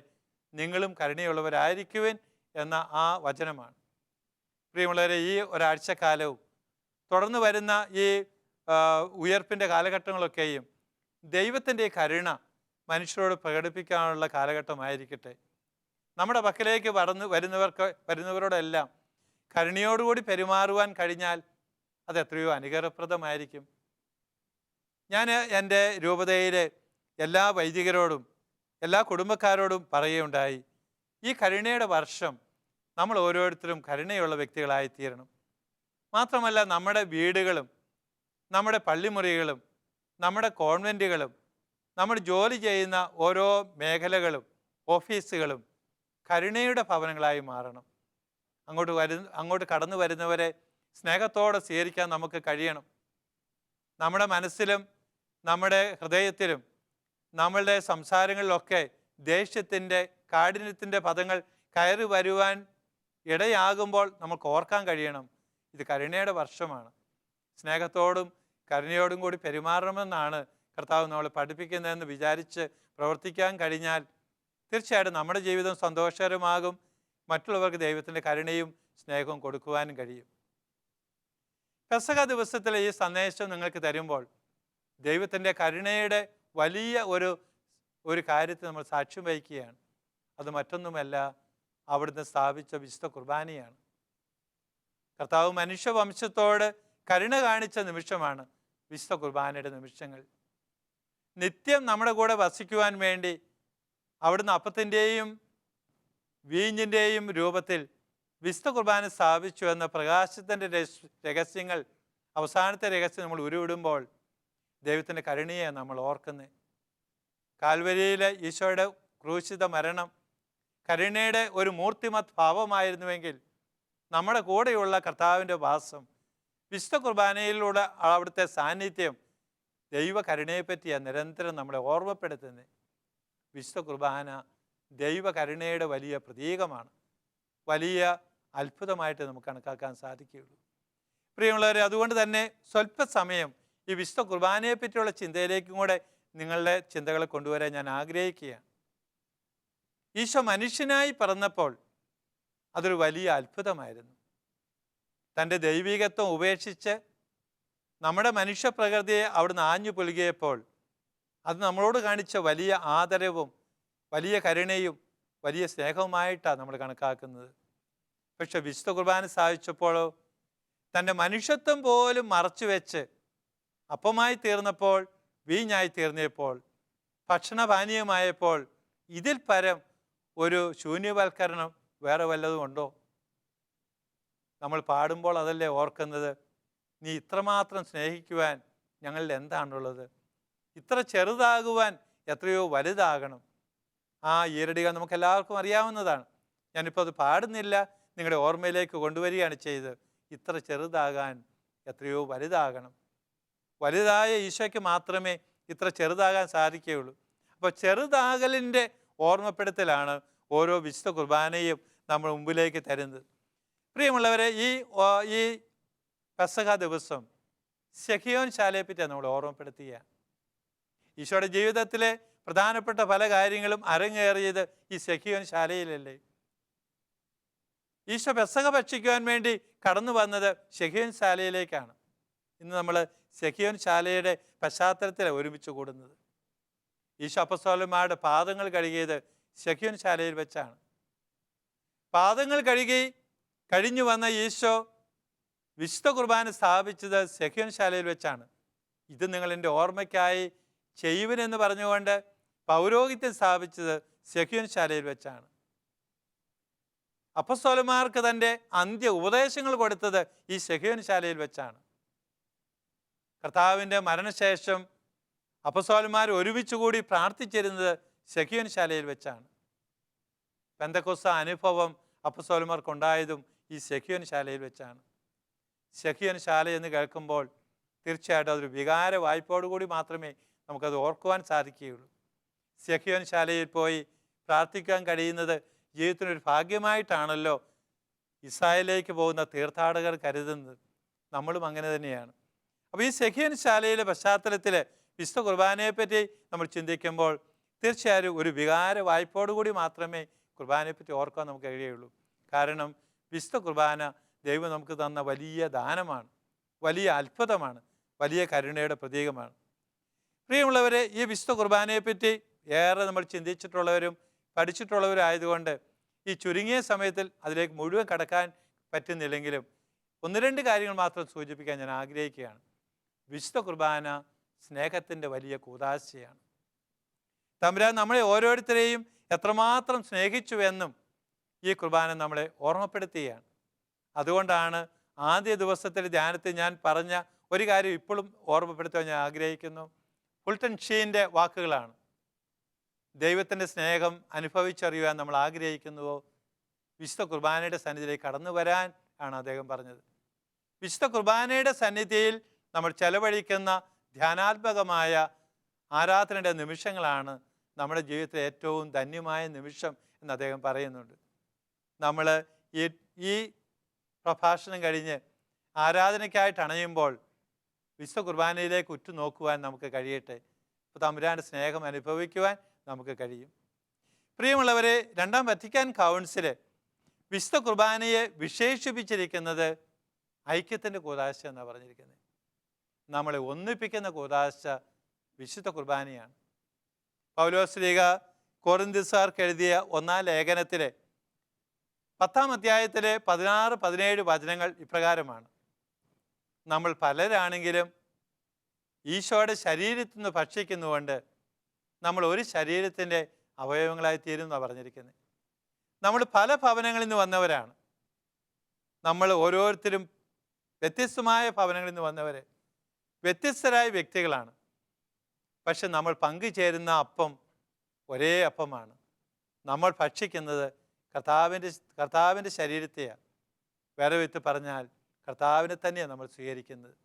നിങ്ങളും കരുണയുള്ളവരായിരിക്കുവിൻ എന്ന ആ വചനമാണ്. പ്രിയമുള്ളവരെ, ഈ ഒരാഴ്ചക്കാലവും തുടർന്ന് വരുന്ന ഈ ഉയർപ്പിൻ്റെ കാലഘട്ടങ്ങളൊക്കെയും ദൈവത്തിൻ്റെ കരുണ മനുഷ്യരോട് പ്രകടിപ്പിക്കാനുള്ള കാലഘട്ടമായിരിക്കട്ടെ. നമ്മുടെ പക്കലേക്ക് വരുന്നവരോടെല്ലാം കരുണയോടുകൂടി പെരുമാറുവാൻ കഴിഞ്ഞാൽ അത് എത്രയോ അനുഗ്രഹപ്രദമായിരിക്കും. ഞാൻ എൻ്റെ രൂപതയിലെ എല്ലാ വൈദികരോടും എല്ലാ കുടുംബക്കാരോടും പറയുകയുണ്ടായി, ഈ കരുണയുടെ വർഷം നമ്മൾ ഓരോരുത്തരും കരുണയുള്ള വ്യക്തികളായിത്തീരണം. മാത്രമല്ല, നമ്മുടെ വീടുകളും നമ്മുടെ പള്ളിമുറികളും നമ്മുടെ കോൺവെൻറ്റുകളും നമ്മൾ ജോലി ചെയ്യുന്ന ഓരോ മേഖലകളും ഓഫീസുകളും കരുണയുടെ ഭവനങ്ങളായി മാറണം. അങ്ങോട്ട് കടന്നു വരുന്നവരെ സ്നേഹത്തോടെ സ്വീകരിക്കാൻ നമുക്ക് കഴിയണം. നമ്മുടെ മനസ്സിലും നമ്മുടെ ഹൃദയത്തിലും നമ്മളുടെ സംസാരങ്ങളിലൊക്കെ ദേഷ്യത്തിൻ്റെ കാഠിന്യത്തിൻ്റെ പദങ്ങൾ കയറി വരുവാൻ ഇടയാകുമ്പോൾ നമുക്ക് ഓർക്കാൻ കഴിയണം, ഇത് കരുണയുടെ വർഷമാണ്. സ്നേഹത്തോടും കരുണയോടും കൂടി പെരുമാറണമെന്നാണ് കർത്താവ് നമ്മളെ പഠിപ്പിക്കുന്നതെന്ന് വിചാരിച്ച് പ്രവർത്തിക്കാൻ കഴിഞ്ഞാൽ തീർച്ചയായിട്ടും നമ്മുടെ ജീവിതം സന്തോഷകരമാകും. മറ്റുള്ളവർക്ക് ദൈവത്തിൻ്റെ കരുണയും സ്നേഹവും കൊടുക്കുവാനും കഴിയും. പെസഹ ദിവസത്തിലെ ഈ സന്ദേശം നിങ്ങൾക്ക് തരുമ്പോൾ ദൈവത്തിൻ്റെ കരുണയുടെ വലിയ ഒരു കാര്യത്തിൽ നമ്മൾ സാക്ഷ്യം വഹിക്കുകയാണ്. അത് മറ്റൊന്നുമല്ല, അവിടുന്ന് സ്ഥാപിച്ച വിശുദ്ധ കുർബാനയാണ്. കർത്താവ് മനുഷ്യവംശത്തോട് കരുണ കാണിച്ച നിമിഷമാണ് വിശുദ്ധ കുർബാനയുടെ നിമിഷങ്ങൾ. നിത്യം നമ്മുടെ കൂടെ വസിക്കുവാൻ വേണ്ടി അവിടുന്ന് അപ്പത്തിൻ്റെയും വീഞ്ഞിൻ്റെയും രൂപത്തിൽ വിശുദ്ധ കുർബാന സ്ഥാപിച്ചു എന്ന പ്രകാശത്തിൻ്റെ രഹസ്യങ്ങൾ, അവസാനത്തെ രഹസ്യം നമ്മൾ ഉരുവിടുമ്പോൾ ദൈവത്തിൻ്റെ കരുണയെ നമ്മൾ ഓർക്കുന്നത്. കാൽവരിയിലെ ഈശോയുടെ ക്രൂശിത മരണം കരുണയുടെ ഒരു മൂർത്തിമത് ഭാവമായിരുന്നുവെങ്കിൽ നമ്മുടെ കൂടെയുള്ള കർത്താവിൻ്റെ വാസം, വിശുദ്ധ കുർബാനയിലൂടെ അവിടുത്തെ സാന്നിധ്യം ദൈവ കരുണയെപ്പറ്റിയാണ് നിരന്തരം നമ്മളെ ഓർമ്മപ്പെടുത്തുന്നത്. വിശുദ്ധ കുർബാന ദൈവ കരുണയുടെ വലിയ പ്രതീകമാണ്, വലിയ അത്ഭുതമായിട്ട് നമുക്ക് കണക്കാക്കാൻ സാധിക്കുകയുള്ളൂ. പ്രിയമുള്ളവരെ, അതുകൊണ്ട് തന്നെ സ്വല്പസമയം ഈ വിശുദ്ധ കുർബാനയെ പറ്റിയുള്ള ചിന്തയിലേക്കും കൂടെ നിങ്ങളുടെ ചിന്തകളെ കൊണ്ടുവരാൻ ഞാൻ ആഗ്രഹിക്കുകയാണ്. ഈശോ മനുഷ്യനായി പിറന്നപ്പോൾ അതൊരു വലിയ അത്ഭുതമായിരുന്നു. തൻ്റെ ദൈവികത്വം ഉപേക്ഷിച്ച് നമ്മുടെ മനുഷ്യപ്രകൃതിയെ അവിടുന്ന് ആഞ്ഞു പുലുകിയപ്പോൾ അത് നമ്മളോട് കാണിച്ച വലിയ ആദരവും വലിയ കരുണയും വലിയ സ്നേഹവുമായിട്ടാണ് നമ്മൾ കണക്കാക്കുന്നത്. പക്ഷെ വിശുദ്ധ കുർബാന സാധിച്ചപ്പോഴോ തൻ്റെ മനുഷ്യത്വം പോലും മറച്ചു വെച്ച് അപ്പമായി തീർന്നപ്പോൾ, വീഞ്ഞായി തീർന്നപ്പോൾ, ഭക്ഷണപാനീയമായപ്പോൾ ഇതിൽ പരം ഒരു ശൂന്യവൽക്കരണം വേറെ വല്ലതും ഉണ്ടോ? നമ്മൾ പാടുമ്പോൾ അതല്ലേ ഓർക്കുന്നത്, നീ ഇത്രമാത്രം സ്നേഹിക്കുവാൻ ഞങ്ങളിൽ എന്താണുള്ളത്, ഇത്ര ചെറുതാകുവാൻ എത്രയോ വലുതാകണം. ആ ഈരടികൾ നമുക്കെല്ലാവർക്കും അറിയാവുന്നതാണ്. ഞാനിപ്പോൾ അത് പാടുന്നില്ല, നിങ്ങളുടെ ഓർമ്മയിലേക്ക് കൊണ്ടുവരികയാണ് ചെയ്തത്. ഇത്ര ചെറുതാകാൻ എത്രയോ വലുതാകണം. വലുതായ ഈശോയ്ക്ക് മാത്രമേ ഇത്ര ചെറുതാകാൻ സാധിക്കുകയുള്ളൂ. അപ്പോൾ ചെറുതാകലിൻ്റെ ഓർമ്മപ്പെടുത്തലാണ് ഓരോ വിശുദ്ധ കുർബാനയും നമ്മൾ മുമ്പിലേക്ക് തരുന്നത്. പ്രിയമുള്ളവരെ, ഈ പെസഹ ദിവസം ശെഖിയോൻ ശാലയെപ്പറ്റിയാണ് നമ്മൾ ഓർമ്മപ്പെടുത്തുക. ഈശോയുടെ ജീവിതത്തിലെ പ്രധാനപ്പെട്ട പല കാര്യങ്ങളും അരങ്ങേറിയത് ഈ ശെഖിയോൻ ശാലയിലല്ലേ. ഈശോ പെസഹ ഭക്ഷിക്കുവാൻ വേണ്ടി കടന്നു വന്നത് ശെഖിയോൻ ശാലയിലേക്കാണ്. ഇന്ന് നമ്മൾ സെഖിയോൻ ശാലയുടെ പശ്ചാത്തലത്തിലാണ് ഒരുമിച്ച് കൂടുന്നത്. ഈശോ അപ്പസ്തോലന്മാരുടെ പാദങ്ങൾ കഴുകിയത് സെഖിയോൻ ശാലയിൽ വെച്ചാണ്. പാദങ്ങൾ കഴിഞ്ഞു വന്ന ഈശോ വിശുദ്ധ കുർബാന സ്ഥാപിച്ചത് സെഖിയോൻ ശാലയിൽ വെച്ചാണ്. ഇത് നിങ്ങളെൻ്റെ ഓർമ്മയ്ക്കായി ചെയ്യുവനെന്ന് പറഞ്ഞുകൊണ്ട് പൗരോഹിത്യം സ്ഥാപിച്ചത് സെഖിയോൻ ശാലയിൽ വെച്ചാണ്. അപ്പസ്തോലന്മാർക്ക് തൻ്റെ അന്ത്യ ഉപദേശങ്ങൾ കൊടുത്തത് ഈ സെഖിയോൻ ശാലയിൽ വെച്ചാണ്. കർത്താവിൻ്റെ മരണശേഷം അപ്പസ്തോലന്മാർ ഒരുമിച്ച് കൂടി പ്രാർത്ഥിച്ചിരുന്നത് സെഖിയോൻ ശാലയിൽ വെച്ചാണ്. പെന്തക്കോസ്ത അനുഭവം അപ്പസ്തോലന്മാർക്കുണ്ടായതും ഈ സെഖിയോൻ ശാലയിൽ വെച്ചാണ്. സെഖിയോൻ ശാല എന്ന് കേൾക്കുമ്പോൾ തീർച്ചയായിട്ടും അതൊരു വികാര വായ്പോടുകൂടി മാത്രമേ നമുക്കത് ഓർക്കുവാൻ സാധിക്കുകയുള്ളൂ. സെഖിയോൻ ശാലയിൽ പോയി പ്രാർത്ഥിക്കാൻ കഴിയുന്നത് ജീവിതത്തിനൊരു ഭാഗ്യമായിട്ടാണല്ലോ ഇസ്രായേലിലേക്ക് പോകുന്ന തീർത്ഥാടകർ കരുതുന്നത്. നമ്മളും അങ്ങനെ തന്നെയാണ്. അപ്പോൾ ഈ സെഖിയോൻ ശാലയിലെ പശ്ചാത്തലത്തിൽ വിശുദ്ധ കുർബാനയെപ്പറ്റി നമ്മൾ ചിന്തിക്കുമ്പോൾ തീർച്ചയായും ഒരു വികാര വായ്പോടുകൂടി മാത്രമേ കുർബാനയെപ്പറ്റി ഓർക്കാൻ നമുക്ക് കഴിയുള്ളൂ. കാരണം വിശുദ്ധ കുർബാന ദൈവം നമുക്ക് തന്ന വലിയ ദാനമാണ്, വലിയ അത്ഭുതമാണ്, വലിയ കരുണയുടെ പ്രതീകമാണ്. പ്രിയമുള്ളവരെ, ഈ വിശുദ്ധ കുർബാനയെപ്പറ്റി ഏറെ നമ്മൾ ചിന്തിച്ചിട്ടുള്ളവരും പഠിച്ചിട്ടുള്ളവരായതുകൊണ്ട് ഈ ചുരുങ്ങിയ സമയത്തിൽ അതിലേക്ക് മുഴുവൻ കടക്കാൻ പറ്റുന്നില്ലെങ്കിലും ഒന്ന് രണ്ട് കാര്യങ്ങൾ മാത്രം സൂചിപ്പിക്കാൻ ഞാൻ ആഗ്രഹിക്കുകയാണ്. വിശുദ്ധ കുർബാന സ്നേഹത്തിൻ്റെ വലിയ കൂദാശയാണ്. തമ്പുരാൻ നമ്മളെ ഓരോരുത്തരെയും എത്രമാത്രം സ്നേഹിച്ചുവെന്നും ഈ കുർബാന നമ്മളെ ഓർമ്മപ്പെടുത്തുകയാണ്. അതുകൊണ്ടാണ് ആദ്യ ദിവസത്തിൽ ധ്യാനത്തിൽ ഞാൻ പറഞ്ഞ ഒരു കാര്യം ഇപ്പോഴും ഓർമ്മപ്പെടുത്താൻ ഞാൻ ആഗ്രഹിക്കുന്നു. ഫുൾട്ടൻ ഷീൻ്റെ വാക്കുകളാണ്. ദൈവത്തിൻ്റെ സ്നേഹം അനുഭവിച്ചറിയുവാൻ നമ്മൾ ആഗ്രഹിക്കുന്നുവോ, വിശുദ്ധ കുർബാനയുടെ സന്നിധിയിലേക്ക് കടന്നു വരാൻ ആണ് അദ്ദേഹം പറഞ്ഞത്. വിശുദ്ധ കുർബാനയുടെ സന്നിധിയിൽ നമ്മൾ ചെലവഴിക്കുന്ന ധ്യാനാത്മകമായ ആരാധനയുടെ നിമിഷങ്ങളാണ് നമ്മുടെ ജീവിതത്തിലെ ഏറ്റവും ധന്യമായ നിമിഷം എന്ന് അദ്ദേഹം പറയുന്നുണ്ട്. നമ്മൾ ഈ പ്രഭാഷണം കഴിഞ്ഞ് ആരാധനയ്ക്കായിട്ട് അണയുമ്പോൾ വിശുദ്ധ കുർബാനയിലേക്ക് ഉറ്റുനോക്കുവാൻ നമുക്ക് കഴിയട്ടെ. അപ്പോൾ തമ്പുരാൻ്റെ സ്നേഹം അനുഭവിക്കുവാൻ നമുക്ക് കഴിയും. പ്രിയമുള്ളവരെ, രണ്ടാം വത്തിക്കാൻ കൗൺസിൽ വിശുദ്ധ കുർബാനയെ വിശേഷിപ്പിച്ചിരിക്കുന്നത് ഐക്യത്തിൻ്റെ കൂദാശ എന്നാണ് പറഞ്ഞിരിക്കുന്നത്. നമ്മളെ ഒന്നിപ്പിക്കുന്ന കൂദാശ വിശുദ്ധ കുർബാനയാണ്. പൗലോസ് ശ്ലീഹ കൊറിന്ത്യക്കാർക്ക് എഴുതിയ 1-ാം ലേഖനത്തിലെ 10-ാം അധ്യായത്തിലെ 16-17 വചനങ്ങൾ ഇപ്രകാരമാണ്: നമ്മൾ പലരാണെങ്കിലും ഈശോയുടെ ശരീരത്തിൽ നിന്ന് ഭക്ഷിക്കുന്നുകൊണ്ട് നമ്മൾ ഒരു ശരീരത്തിൻ്റെ അവയവങ്ങളായി തീരും എന്നാണ് പറഞ്ഞിരിക്കുന്നത്. നമ്മൾ പല ഭവനങ്ങളിൽ നിന്ന് വന്നവരാണ്. നമ്മൾ ഓരോരുത്തരും വ്യത്യസ്തമായ ഭവനങ്ങളിൽ നിന്ന് വന്നവർ, വ്യത്യസ്തരായ വ്യക്തികളാണ്. പക്ഷെ നമ്മൾ പങ്കുചേരുന്ന അപ്പം ഒരേ അപ്പമാണ്. നമ്മൾ ഭക്ഷിക്കുന്നത് കർത്താവിൻ്റെ ശരീരത്തെയാണ്. വേറെ വിധത്തിൽ പറഞ്ഞാൽ കർത്താവിനെ തന്നെയാണ് നമ്മൾ സ്വീകരിക്കുന്നത്.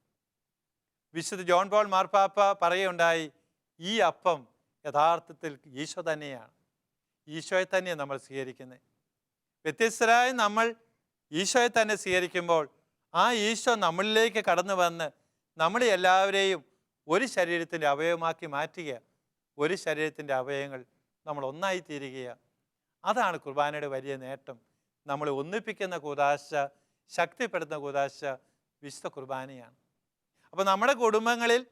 വിശുദ്ധ ജോൺ പോൾ മാർപ്പാപ്പ പറയുകയുണ്ടായി, ഈ അപ്പം യഥാർത്ഥത്തിൽ ഈശോ തന്നെയാണ്. ഈശോയെ തന്നെയാണ് നമ്മൾ സ്വീകരിക്കുന്നത്. വ്യത്യസ്തരായ നമ്മൾ ഈശോയെ തന്നെ സ്വീകരിക്കുമ്പോൾ ആ ഈശോ നമ്മളിലേക്ക് കടന്നു വന്ന് നമ്മളെ എല്ലാവരെയും ഒരു ശരീരത്തിൻ്റെ അവയവമാക്കി മാറ്റുക, ഒരു ശരീരത്തിൻ്റെ അവയവങ്ങൾ നമ്മൾ ഒന്നായി തീരുകയാണ്. അതാണ് കുർബാനയുടെ വലിയ നേട്ടം. നമ്മളെ ഒന്നിപ്പിക്കുന്ന കൂദാശ, ശക്തിപ്പെടുത്തുന്ന കൂദാശ വിശുദ്ധ കുർബാനയാണ്. അപ്പോൾ നമ്മുടെ കുടുംബങ്ങളിൽ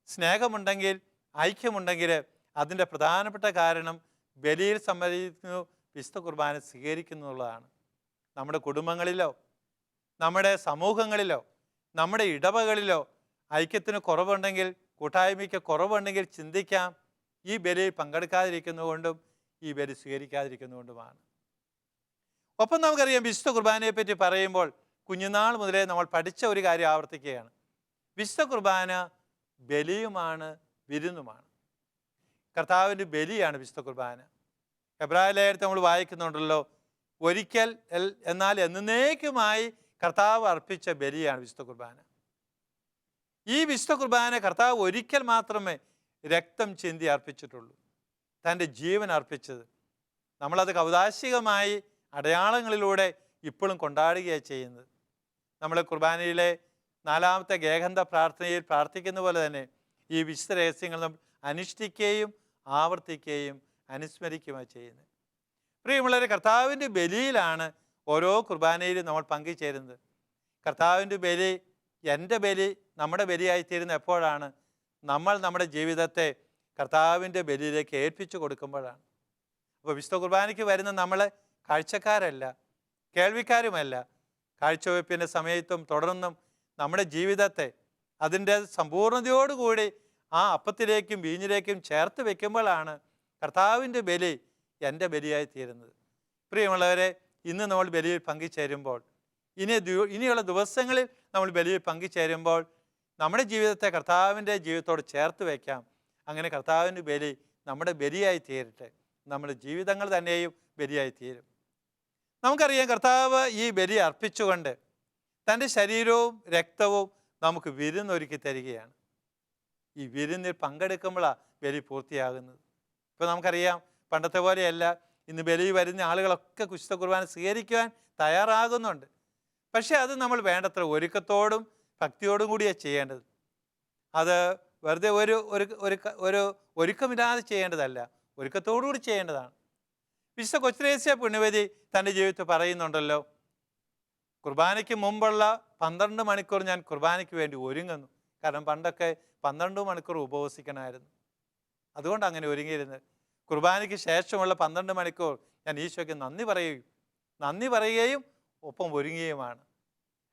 സ്നേഹമുണ്ടെങ്കിൽ, ഐക്യമുണ്ടെങ്കിൽ അതിൻ്റെ പ്രധാനപ്പെട്ട കാരണം ബലിയിൽ സമ്മതിക്കുന്നു, വിശുദ്ധ കുർബാന സ്വീകരിക്കുന്നു എന്നുള്ളതാണ്. നമ്മുടെ കുടുംബങ്ങളിലോ നമ്മുടെ സമൂഹങ്ങളിലോ നമ്മുടെ ഇടവകളിലോ ഐക്യത്തിന് കുറവുണ്ടെങ്കിൽ, കൂട്ടായ്മയ്ക്ക് കുറവുണ്ടെങ്കിൽ ചിന്തിക്കാം, ഈ ബലിയിൽ പങ്കെടുക്കാതിരിക്കുന്നതുകൊണ്ടും ഈ ബലി സ്വീകരിക്കാതിരിക്കുന്നതുകൊണ്ടുമാണ്. ഒപ്പം നമുക്കറിയാം, വിശുദ്ധ കുർബാനയെ പറ്റി പറയുമ്പോൾ കുഞ്ഞുനാൾ മുതലേ നമ്മൾ പഠിച്ച ഒരു കാര്യം ആവർത്തിക്കുകയാണ്. വിശുദ്ധ കുർബാന ബലിയുമാണ്, വിരുന്നുമാണ്. കർത്താവിൻ്റെ ബലിയാണ് വിശുദ്ധ കുർബാന. എബ്രായ ലേഖനത്തിൽ നമ്മൾ വായിക്കുന്നുണ്ടല്ലോ, ഒരിക്കൽ എന്നാൽ എന്നേക്കുമായി കർത്താവ് അർപ്പിച്ച ബലിയാണ് വിശുദ്ധ കുർബാന. ഈ വിശുദ്ധ കുർബാന കർത്താവ് ഒരിക്കൽ മാത്രമേ രക്തം ചിന്തി അർപ്പിച്ചിട്ടുള്ളൂ, തൻ്റെ ജീവൻ അർപ്പിച്ചത്. നമ്മളത് കൗദാശികമായി അടയാളങ്ങളിലൂടെ ഇപ്പോഴും കൊണ്ടാടുകയാണ് ചെയ്യുന്നത്. നമ്മൾ കുർബാനയിലെ 4-ാമത്തെ ഗേഹന്ത പ്രാർത്ഥനയിൽ പ്രാർത്ഥിക്കുന്ന പോലെ തന്നെ ഈ വിശുദ്ധ രഹസ്യങ്ങൾ നമ്മൾ അനുഷ്ഠിക്കുകയും ആവർത്തിക്കുകയും അനുസ്മരിക്കുകയുമാണ് ചെയ്യുന്നത്. പ്രിയമുള്ളവരെ, കർത്താവിൻ്റെ ബലിയിലാണ് ഓരോ കുർബാനയിലും നമ്മൾ പങ്കുചേരുന്നത്. കർത്താവിൻ്റെ ബലി എൻ്റെ ബലി നമ്മുടെ ബലിയായിത്തീരുന്ന എപ്പോഴാണ്? നമ്മൾ നമ്മുടെ ജീവിതത്തെ കർത്താവിൻ്റെ ബലിയിലേക്ക് ഏൽപ്പിച്ചു കൊടുക്കുമ്പോഴാണ്. അപ്പോൾ വിശുദ്ധ കുർബാനയ്ക്ക് വരുന്ന നമ്മൾ കാഴ്ചക്കാരല്ല, കേൾവിക്കാരുമല്ല. കാഴ്ചവെപ്പിൻ്റെ സമയത്തും തുടർന്നും നമ്മുടെ ജീവിതത്തെ അതിൻ്റെ സമ്പൂർണതയോടുകൂടി ആ അപ്പത്തിലേക്കും വീഞ്ഞിലേക്കും ചേർത്ത് വെക്കുമ്പോഴാണ് കർത്താവിൻ്റെ ബലി എൻ്റെ ബലിയായി തീരുന്നത്. പ്രിയമുള്ളവരെ, ഇന്ന് നമ്മൾ ബലിയിൽ പങ്കുചേരുമ്പോൾ, ഇനിയുള്ള ദിവസങ്ങളിൽ നമ്മൾ ബലിയിൽ പങ്കുചേരുമ്പോൾ നമ്മുടെ ജീവിതത്തെ കർത്താവിൻ്റെ ജീവിതത്തോട് ചേർത്ത് വയ്ക്കാം. അങ്ങനെ കർത്താവിൻ്റെ ബലി നമ്മുടെ ബലിയായി തീരട്ടെ. നമ്മുടെ ജീവിതങ്ങൾ തന്നെയും ബലിയായി തീരും. നമുക്കറിയാം, കർത്താവ് ഈ ബലി അർപ്പിച്ചുകൊണ്ട് തൻ്റെ ശരീരവും രക്തവും നമുക്ക് വിരുന്നൊരുക്കി തരികയാണ്. ഈ വിരുന്നിൽ പങ്കെടുക്കുമ്പോഴാണ് ബലി പൂർത്തിയാകുന്നത്. ഇപ്പോൾ നമുക്കറിയാം, പണ്ടത്തെ പോലെയല്ല. ഇന്ന് ബലി വരുന്ന ആളുകളൊക്കെ വിശുദ്ധ കുർബാന സ്വീകരിക്കുവാൻ തയ്യാറാകുന്നുണ്ട്. പക്ഷേ അത് നമ്മൾ വേണ്ടത്ര ഒരുക്കത്തോടും ഭക്തിയോടും കൂടിയാണ് ചെയ്യേണ്ടത്. അത് വെറുതെ ഒരു ഒരുക്കമില്ലാതെ ചെയ്യേണ്ടതല്ല, ഒരുക്കത്തോടുകൂടി ചെയ്യേണ്ടതാണ്. വിശുദ്ധ കൊച്ചുത്രേസ്യ പുണ്യവതി തൻ്റെ ജീവിതത്തിൽ പറയുന്നുണ്ടല്ലോ, കുർബാനയ്ക്ക് മുമ്പുള്ള 12 മണിക്കൂർ ഞാൻ കുർബാനയ്ക്ക് വേണ്ടി ഒരുങ്ങുന്നു. കാരണം പണ്ടൊക്കെ 12 മണിക്കൂർ ഉപവസിക്കണമായിരുന്നു. അതുകൊണ്ട് അങ്ങനെ ഒരുങ്ങിയിരുന്നത്. കുർബാനയ്ക്ക് ശേഷമുള്ള 12 മണിക്കൂർ ഞാൻ ഈശോയ്ക്ക് നന്ദി പറയുകയും ഒപ്പം ഒരുങ്ങുകയുമാണ്.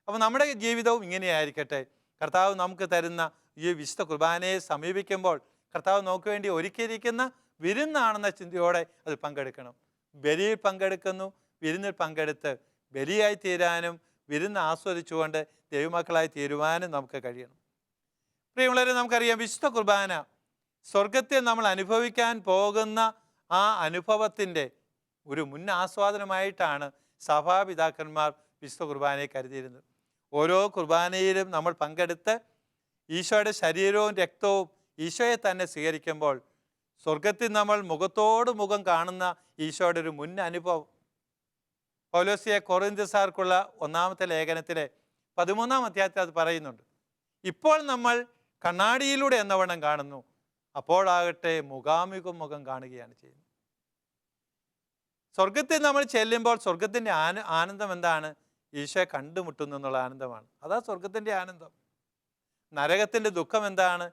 അപ്പോൾ നമ്മുടെ ജീവിതവും ഇങ്ങനെയായിരിക്കട്ടെ. കർത്താവ് നമുക്ക് തരുന്ന ഈ വിശുദ്ധ കുർബാനയെ സമീപിക്കുമ്പോൾ കർത്താവ് നമുക്ക് വേണ്ടി ഒരുക്കിയിരിക്കുന്ന വിരുന്നാണെന്ന ചിന്തയോടെ അത് പങ്കെടുക്കണം. ബലിയിൽ പങ്കെടുക്കുന്നു, വിരുന്നിൽ പങ്കെടുത്ത് ബലിയായി തീരാനും വിരുന്ന് ആസ്വദിച്ചുകൊണ്ട് ദൈവമക്കളായി തീരുവാനും നമുക്ക് കഴിയണം. പ്രിയമുള്ളവരെ, നമുക്കറിയാം, വിശുദ്ധ കുർബാന സ്വർഗത്തിൽ നമ്മൾ അനുഭവിക്കാൻ പോകുന്ന ആ അനുഭവത്തിൻ്റെ ഒരു മുൻ ആസ്വാദനമായിട്ടാണ് സഭാപിതാക്കന്മാർ വിശുദ്ധ കുർബാനയെ കരുതിയിരുന്നത്. ഓരോ കുർബാനയിലും നമ്മൾ പങ്കെടുത്ത് ഈശോയുടെ ശരീരവും രക്തവും ഈശോയെ തന്നെ സ്വീകരിക്കുമ്പോൾ സ്വർഗത്തിൽ നമ്മൾ മുഖത്തോട് മുഖം കാണുന്ന ഈശോയുടെ ഒരു മുൻ അനുഭവം. പൗലോസ്യ കൊറിന്ത്യസാർക്കുള്ള 1-ാമത്തെ ലേഖനത്തിലെ 13-ാം അധ്യായത്തിൽ അത് പറയുന്നുണ്ട്. ഇപ്പോൾ നമ്മൾ കണ്ണാടിയിലൂടെ എന്നവണ്ണം കാണുന്നു, അപ്പോഴാകട്ടെ മുഖാമുഖം കാണുകയാണ് ചെയ്യുന്നത്. സ്വർഗത്തിൽ നമ്മൾ ചെല്ലുമ്പോൾ സ്വർഗത്തിൻ്റെ ആനന്ദം എന്താണ്? ഈശോയെ കണ്ടുമുട്ടുന്നു എന്നുള്ള ആനന്ദമാണ്. അതാ സ്വർഗത്തിൻ്റെ ആനന്ദം. നരകത്തിൻ്റെ ദുഃഖം എന്താണ്?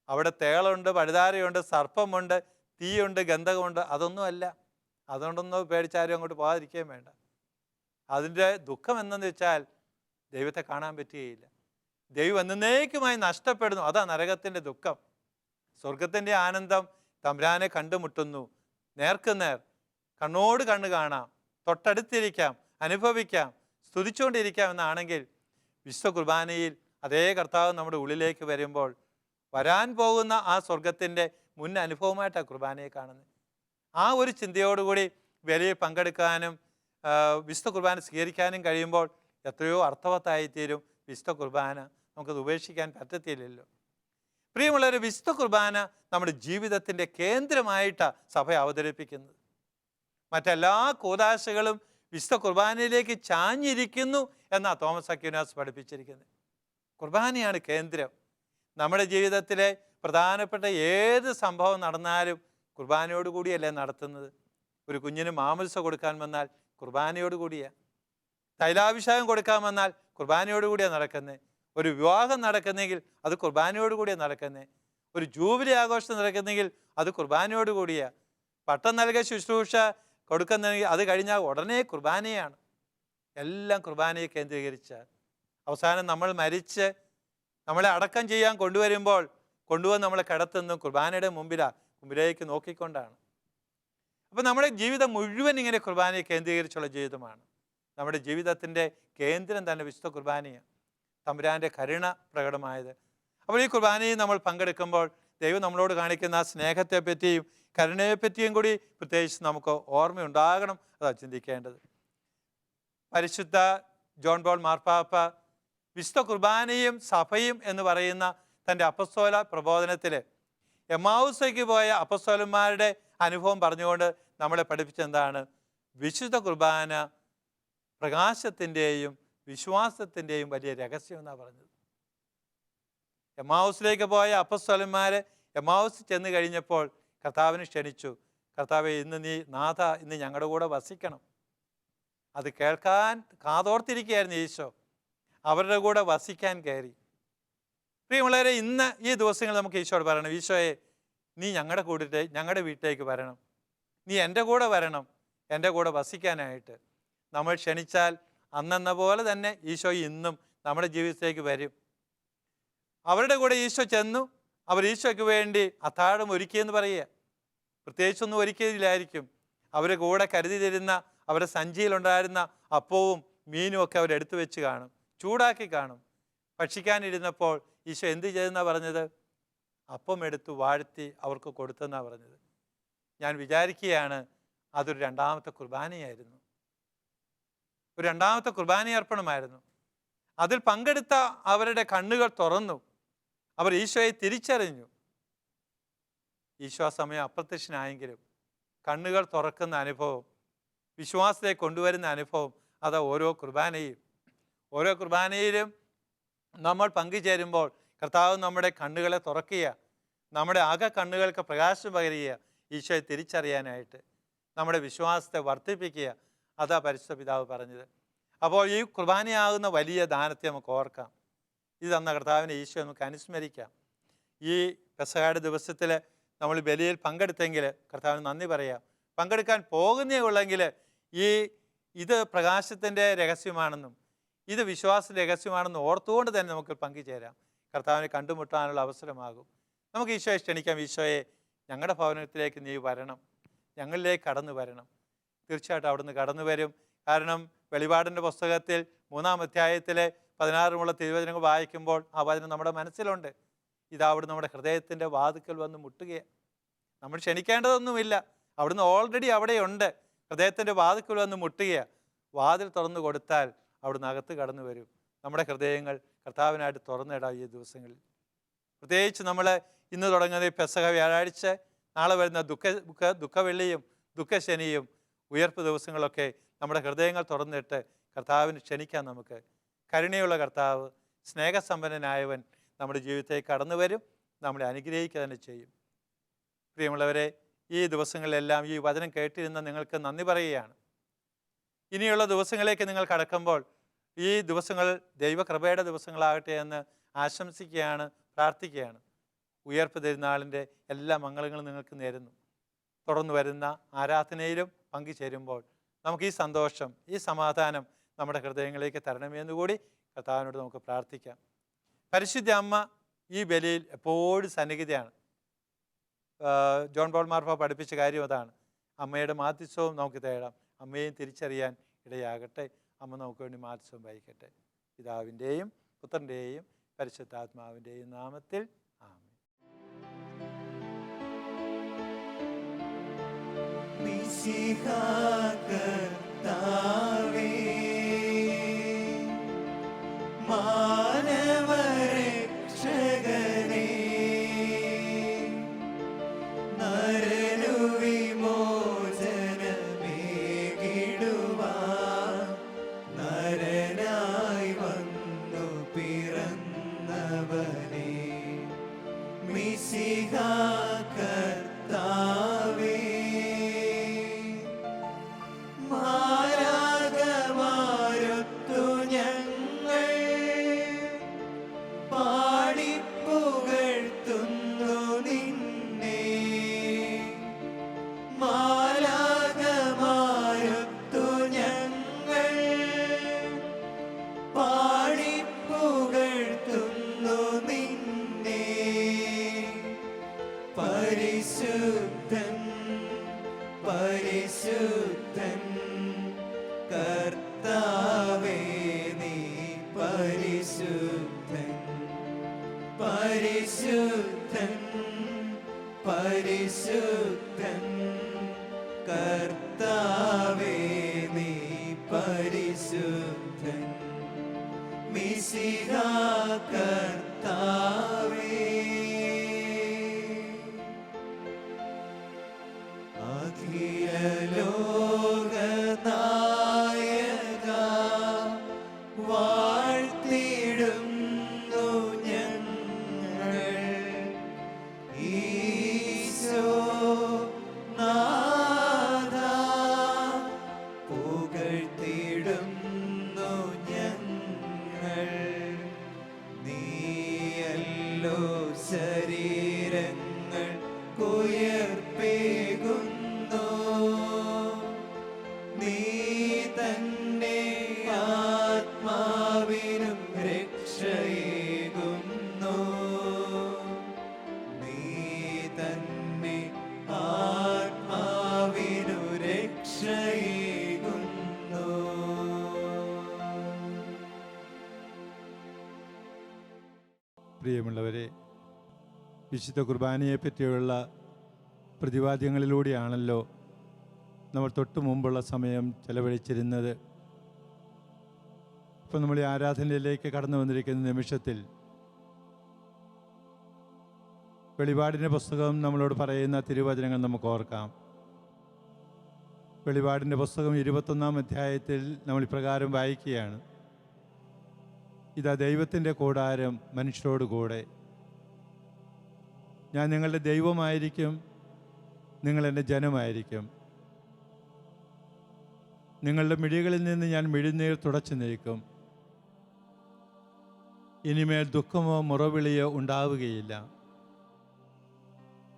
അവിടെ തേളുണ്ട്, പഴുതാരയുണ്ട്, സർപ്പമുണ്ട്, തീയുണ്ട്, ഗന്ധകമുണ്ട്. അതൊന്നുമല്ല. അതുകൊണ്ടൊന്നും പേടിച്ചാരും അങ്ങോട്ട് പോകാതിരിക്കുകയും വേണ്ട. അതിൻ്റെ ദുഃഖം എന്തെന്ന് വെച്ചാൽ ദൈവത്തെ കാണാൻ പറ്റുകയില്ല. ദൈവം എന്നേക്കുമായി നഷ്ടപ്പെടുന്നു. അതാ നരകത്തിൻ്റെ ദുഃഖം. സ്വർഗത്തിൻ്റെ ആനന്ദം തമ്പുരാനെ കണ്ടുമുട്ടുന്നു, നേർക്കുനേർ, കണ്ണോട് കണ്ണ് കാണാം, തൊട്ടടുത്തിരിക്കാം, അനുഭവിക്കാം, സ്തുതിച്ചുകൊണ്ടിരിക്കാം എന്നാണെങ്കിൽ വിശുദ്ധ കുർബാനയിൽ അതേ കർത്താവ് നമ്മുടെ ഉള്ളിലേക്ക് വരുമ്പോൾ വരാൻ പോകുന്ന ആ സ്വർഗത്തിൻ്റെ മുൻ അനുഭവമായിട്ടാണ് കുർബാനയെ കാണുന്നത്. ആ ഒരു ചിന്തയോടുകൂടി ബലിയിൽ പങ്കെടുക്കാനും വിശുദ്ധ കുർബാന സ്വീകരിക്കാനും കഴിയുമ്പോൾ എത്രയോ അർത്ഥവത്തായിത്തീരും വിശുദ്ധ കുർബാന. നമുക്കത് ഉപേക്ഷിക്കാൻ പറ്റത്തില്ലല്ലോ. പ്രിയമുള്ളവർ, വിശുദ്ധ കുർബാന നമ്മുടെ ജീവിതത്തിൻ്റെ കേന്ദ്രമായിട്ടാണ് സഭ അവതരിപ്പിക്കുന്നത്. മറ്റെല്ലാ കൂദാശകളും വിശുദ്ധ കുർബാനയിലേക്ക് ചാഞ്ഞിരിക്കുന്നു എന്നാണ് തോമസ് അക്വീനാസ് പഠിപ്പിച്ചിരിക്കുന്നത്. കുർബാനയാണ് കേന്ദ്രം. നമ്മുടെ ജീവിതത്തിലെ പ്രധാനപ്പെട്ട ഏത് സംഭവം നടന്നാലും കുർബാനയോടുകൂടിയല്ലേ നടത്തുന്നത്. ഒരു കുഞ്ഞിന് മാമോദിസ കൊടുക്കാൻ വന്നാൽ കുർബാനയോടുകൂടിയാണ്. തൈലാഭിഷേകം കൊടുക്കാൻ വന്നാൽ കുർബാനയോടുകൂടിയാണ് നടക്കുന്നത്. ഒരു വിവാഹം നടക്കുന്നെങ്കിൽ അത് കുർബാനയോടുകൂടിയാണ് നടക്കുന്നത്. ഒരു ജൂബിലി ആഘോഷം നടക്കുന്നെങ്കിൽ അത് കുർബാനയോടുകൂടിയാണ്. പട്ടം നൽകിയ ശുശ്രൂഷ കൊടുക്കുന്നെങ്കിൽ അത് കഴിഞ്ഞാൽ ഉടനെ കുർബാനയാണ്. എല്ലാം കുർബാനയെ കേന്ദ്രീകരിച്ചാൽ അവസാനം നമ്മൾ മരിച്ച് നമ്മളെ അടക്കം ചെയ്യാൻ കൊണ്ടുവന്ന് നമ്മളെ കിടത്തുന്നു കുർബാനയുടെ മുമ്പിലേക്ക് നോക്കിക്കൊണ്ടാണ്. അപ്പം നമ്മുടെ ജീവിതം മുഴുവൻ ഇങ്ങനെ കുർബാനയെ കേന്ദ്രീകരിച്ചുള്ള ജീവിതമാണ്. നമ്മുടെ ജീവിതത്തിൻ്റെ കേന്ദ്രം തന്നെ വിശുദ്ധ കുർബാനയാണ്, തമ്പുരാൻ്റെ കരുണ പ്രകടമായത്. അപ്പോൾ ഈ കുർബാനയിൽ നമ്മൾ പങ്കെടുക്കുമ്പോൾ ദൈവം നമ്മളോട് കാണിക്കുന്ന ആ സ്നേഹത്തെപ്പറ്റിയും കരുണയെപ്പറ്റിയും കൂടി പ്രത്യേകിച്ച് നമുക്ക് ഓർമ്മയുണ്ടാകണം. അതാണ് ചിന്തിക്കേണ്ടത്. പരിശുദ്ധ ജോൺ പോൾ മാർപ്പാപ്പ വിശുദ്ധ കുർബാനയും സഭയും എന്ന് പറയുന്ന തൻ്റെ അപ്പസ്തോല പ്രബോധനത്തിൽ എമ്മാവുസയ്ക്ക് പോയ അപ്പസ്തോലന്മാരുടെ അനുഭവം പറഞ്ഞുകൊണ്ട് നമ്മളെ പഠിപ്പിച്ചെന്താണ്? വിശുദ്ധ കുർബാന പ്രകാശത്തിൻ്റെയും വിശ്വാസത്തിൻ്റെയും വലിയ രഹസ്യം എന്നാണ് പറഞ്ഞത്. എമ്മാവുസിലേക്ക് പോയ അപ്പസ്തോലന്മാർ എമ്മാവുസ് ചെന്ന് കഴിഞ്ഞപ്പോൾ കർത്താവിനെ ക്ഷണിച്ചു. കർത്താവെ, ഇന്ന് ഞങ്ങളുടെ കൂടെ വസിക്കണം. അത് കേൾക്കാൻ കാതോർത്തിരിക്കുകയായിരുന്നു ഈശോ. അവരുടെ കൂടെ വസിക്കാൻ കയറി. പ്രിയമുള്ളവരെ, ഇന്ന് ഈ ദിവസങ്ങൾ നമുക്ക് ഈശോയോട് പറയണം, ഈശോയെ നീ ഞങ്ങളുടെ വീട്ടിലേക്ക് വരണം, നീ എൻ്റെ കൂടെ വരണം, എൻ്റെ കൂടെ വസിക്കാനായിട്ട്. നമ്മൾ ക്ഷണിച്ചാൽ അന്നെന്ന പോലെ തന്നെ ഈശോ ഇന്നും നമ്മുടെ ജീവിതത്തിലേക്ക് വരും. അവരുടെ കൂടെ ഈശോ ചെന്നു, അവർ ഈശോയ്ക്ക് വേണ്ടി അത്താഴം ഒരുക്കിയെന്ന് പറയുക. പ്രത്യേകിച്ചൊന്നും ഒരുക്കിയതിലായിരിക്കും. അവരുടെ കൂടെ കരുതി തരുന്ന അവരുടെ സഞ്ചിയിലുണ്ടായിരുന്ന അപ്പവും മീനും ഒക്കെ അവരെടുത്തു വെച്ച് കാണും, ചൂടാക്കി കാണും. ഭക്ഷിക്കാനിരുന്നപ്പോൾ ഈശോ എന്ത് ചെയ്തെന്നാണ് പറഞ്ഞത്? അപ്പം എടുത്ത് വാഴ്ത്തി അവർക്ക് കൊടുത്തെന്നാണ് പറഞ്ഞത്. ഞാൻ വിചാരിക്കുകയാണ് അതൊരു രണ്ടാമത്തെ കുർബാനയായിരുന്നു, ഒരു രണ്ടാമത്തെ കുർബാനയർപ്പണമായിരുന്നു. അതിൽ പങ്കെടുത്ത അവരുടെ കണ്ണുകൾ തുറന്നു, അവർ ഈശോയെ തിരിച്ചറിഞ്ഞു. ഈശോ ആ സമയം അപ്രത്യക്ഷനായെങ്കിലും കണ്ണുകൾ തുറക്കുന്ന അനുഭവം, വിശ്വാസത്തെ കൊണ്ടുവരുന്ന അനുഭവം, അത് ഓരോ കുർബാനയിലും നമ്മൾ പങ്കുചേരുമ്പോൾ കർത്താവ് നമ്മുടെ കണ്ണുകളെ തുറക്കുക, നമ്മുടെ കണ്ണുകൾക്ക് പ്രകാശം പകരുക, ഈശോയെ തിരിച്ചറിയാനായിട്ട് നമ്മുടെ വിശ്വാസത്തെ വർദ്ധിപ്പിക്കുക. അതാ പരിശുദ്ധ പിതാവ് പറഞ്ഞത്. അപ്പോൾ ഈ കുർബാനയാകുന്ന വലിയ ദാനത്തെ നമുക്ക് ഓർക്കാം. ഇത് തന്ന കർത്താവിനെ ഈശോ നമുക്ക് അനുസ്മരിക്കാം. ഈ പെസഹയുടെ ദിവസത്തിൽ നമ്മൾ ബലിയിൽ പങ്കെടുത്തെങ്കിൽ കർത്താവിന് നന്ദി പറയാം. പങ്കെടുക്കാൻ പോകുന്നേ ഉള്ളെങ്കിൽ ഇത് പ്രകാശത്തിൻ്റെ രഹസ്യമാണെന്നും ഇത് വിശ്വാസ രഹസ്യമാണെന്നും ഓർത്തുകൊണ്ട് തന്നെ നമുക്ക് പങ്കുചേരാം. കർത്താവിനെ കണ്ടുമുട്ടാനുള്ള അവസരമാകും. നമുക്ക് ഈശോയെ ക്ഷണിക്കാം. ഈശോയെ ഞങ്ങളുടെ ഭവനത്തിലേക്ക് നീ വരണം, ഞങ്ങളിലേക്ക് കടന്നു വരണം. തീർച്ചയായിട്ടും അവിടുന്ന് കടന്നു വരും. കാരണം വെളിപാടിൻ്റെ പുസ്തകത്തിൽ 3-ാം അധ്യായത്തിലെ 16 തിരുവചനങ്ങൾ വായിക്കുമ്പോൾ ആ വചനം നമ്മുടെ മനസ്സിലുണ്ട്. ഇതാ അവിടുന്ന് നമ്മുടെ ഹൃദയത്തിൻ്റെ വാതിക്കൽ വന്ന് മുട്ടുകയാണ്. നമ്മൾ ക്ഷണിക്കേണ്ടതൊന്നുമില്ല, അവിടുന്ന് ഓൾറെഡി അവിടെയുണ്ട്. ഹൃദയത്തിൻ്റെ വാതിക്കൽ വന്ന് മുട്ടുകയാണ്. വാതിൽ തുറന്നു കൊടുത്താൽ അവിടുന്ന് അകത്ത് കടന്നു വരും. നമ്മുടെ ഹൃദയങ്ങൾ കർത്താവിനായിട്ട് തുറന്നിടാം. ഈ ദിവസങ്ങളിൽ പ്രത്യേകിച്ച് നമ്മൾ ഇന്ന് തുടങ്ങുന്ന പെസഹ വ്യാഴാഴ്ച, നാളെ വരുന്ന ദുഃഖവെള്ളിയും ദുഃഖശനിയും ഉയർപ്പ് ദിവസങ്ങളൊക്കെ നമ്മുടെ ഹൃദയങ്ങൾ തുറന്നിട്ട് കർത്താവിന് ക്ഷണിക്കാം. നമുക്ക് കരുണയുള്ള കർത്താവ്, സ്നേഹസമ്പന്നനായവൻ നമ്മുടെ ജീവിതത്തേക്ക് കടന്നു വരും, നമ്മളെ അനുഗ്രഹിക്കുക തന്നെ ചെയ്യും. പ്രിയമുള്ളവരെ, ഈ ദിവസങ്ങളിലെല്ലാം ഈ വചനം കേട്ടിരുന്ന നിങ്ങൾക്ക് നന്ദി പറയുകയാണ്. ഇനിയുള്ള ദിവസങ്ങളിലേക്ക് നിങ്ങൾ കടക്കുമ്പോൾ ഈ ദിവസങ്ങൾ ദൈവകൃപയുടെ ദിവസങ്ങളാകട്ടെ എന്ന് ആശംസിക്കുകയാണ്, പ്രാർത്ഥിക്കുകയാണ്. ഉയർപ്പ് തിരുനാളിൻ്റെ എല്ലാ മംഗളങ്ങളും നിങ്ങൾക്ക് നേരുന്നു. തുടർന്ന് വരുന്ന ആരാധനയിലും പങ്കുചേരുമ്പോൾ നമുക്ക് ഈ സന്തോഷം, ഈ സമാധാനം നമ്മുടെ ഹൃദയങ്ങളിലേക്ക് തരണമെന്നുകൂടി കർത്താവിനോട് നമുക്ക് പ്രാർത്ഥിക്കാം. പരിശുദ്ധ അമ്മ ഈ ബലിയിൽ എപ്പോഴും സന്നിഹിതയാണ്. ജോൺ പോൾ മാർപ്പാപ്പ പഠിപ്പിച്ച കാര്യം അതാണ്. അമ്മയുടെ മാധ്യസ്ഥവും നമുക്ക് തേടാം. അമ്മയെയും തിരിച്ചറിയാൻ ഇടയാകട്ടെ. അമ്മ നമുക്ക് വേണ്ടി മാധ്യസ്ഥം വഹിക്കട്ടെ. പിതാവിൻ്റെയും പുത്രൻ്റെയും പരിശുദ്ധാത്മാവിൻ്റെയും നാമത്തിൽ ആമേൻ. നീയല്ല നീ തന്നെ ആത്മാവിനും രക്ഷയേകുന്നു. നീ തന്നെ ആത്മാവിനു രക്ഷയേകുന്നു. പ്രിയമുള്ളവരെ, വിശുദ്ധ കുർബാനയെ പറ്റിയുള്ള പ്രതിപാദ്യങ്ങളിലൂടെയാണല്ലോ നമ്മൾ തൊട്ടു മുമ്പുള്ള സമയം ചെലവഴിച്ചിരുന്നത്. ഇപ്പോൾ നമ്മൾ ഈ ആരാധനയിലേക്ക് കടന്നു വന്നിരിക്കുന്ന നിമിഷത്തിൽ വെളിപാടിൻ്റെ പുസ്തകം നമ്മളോട് പറയുന്ന തിരുവചനങ്ങൾ നമുക്ക് ഓർക്കാം. വെളിപാടിൻ്റെ പുസ്തകം 21-ാം അധ്യായത്തിൽ നമ്മൾ ഇപ്രകാരം വായിക്കുകയാണ്: ഇതാ ദൈവത്തിൻ്റെ കൂടാരം മനുഷ്യരോട് കൂടെ, ഞാൻ നിങ്ങളുടെ ദൈവമായിരിക്കും, നിങ്ങൾ എൻ്റെ ജനമായിരിക്കും. നിങ്ങളുടെ മിഴികളിൽ നിന്ന് ഞാൻ മിഴിനീർ തുടച്ചു നീക്കും. ഇനിമേൽ ദുഃഖമോ മുറവിളിയോ ഉണ്ടാവുകയില്ല.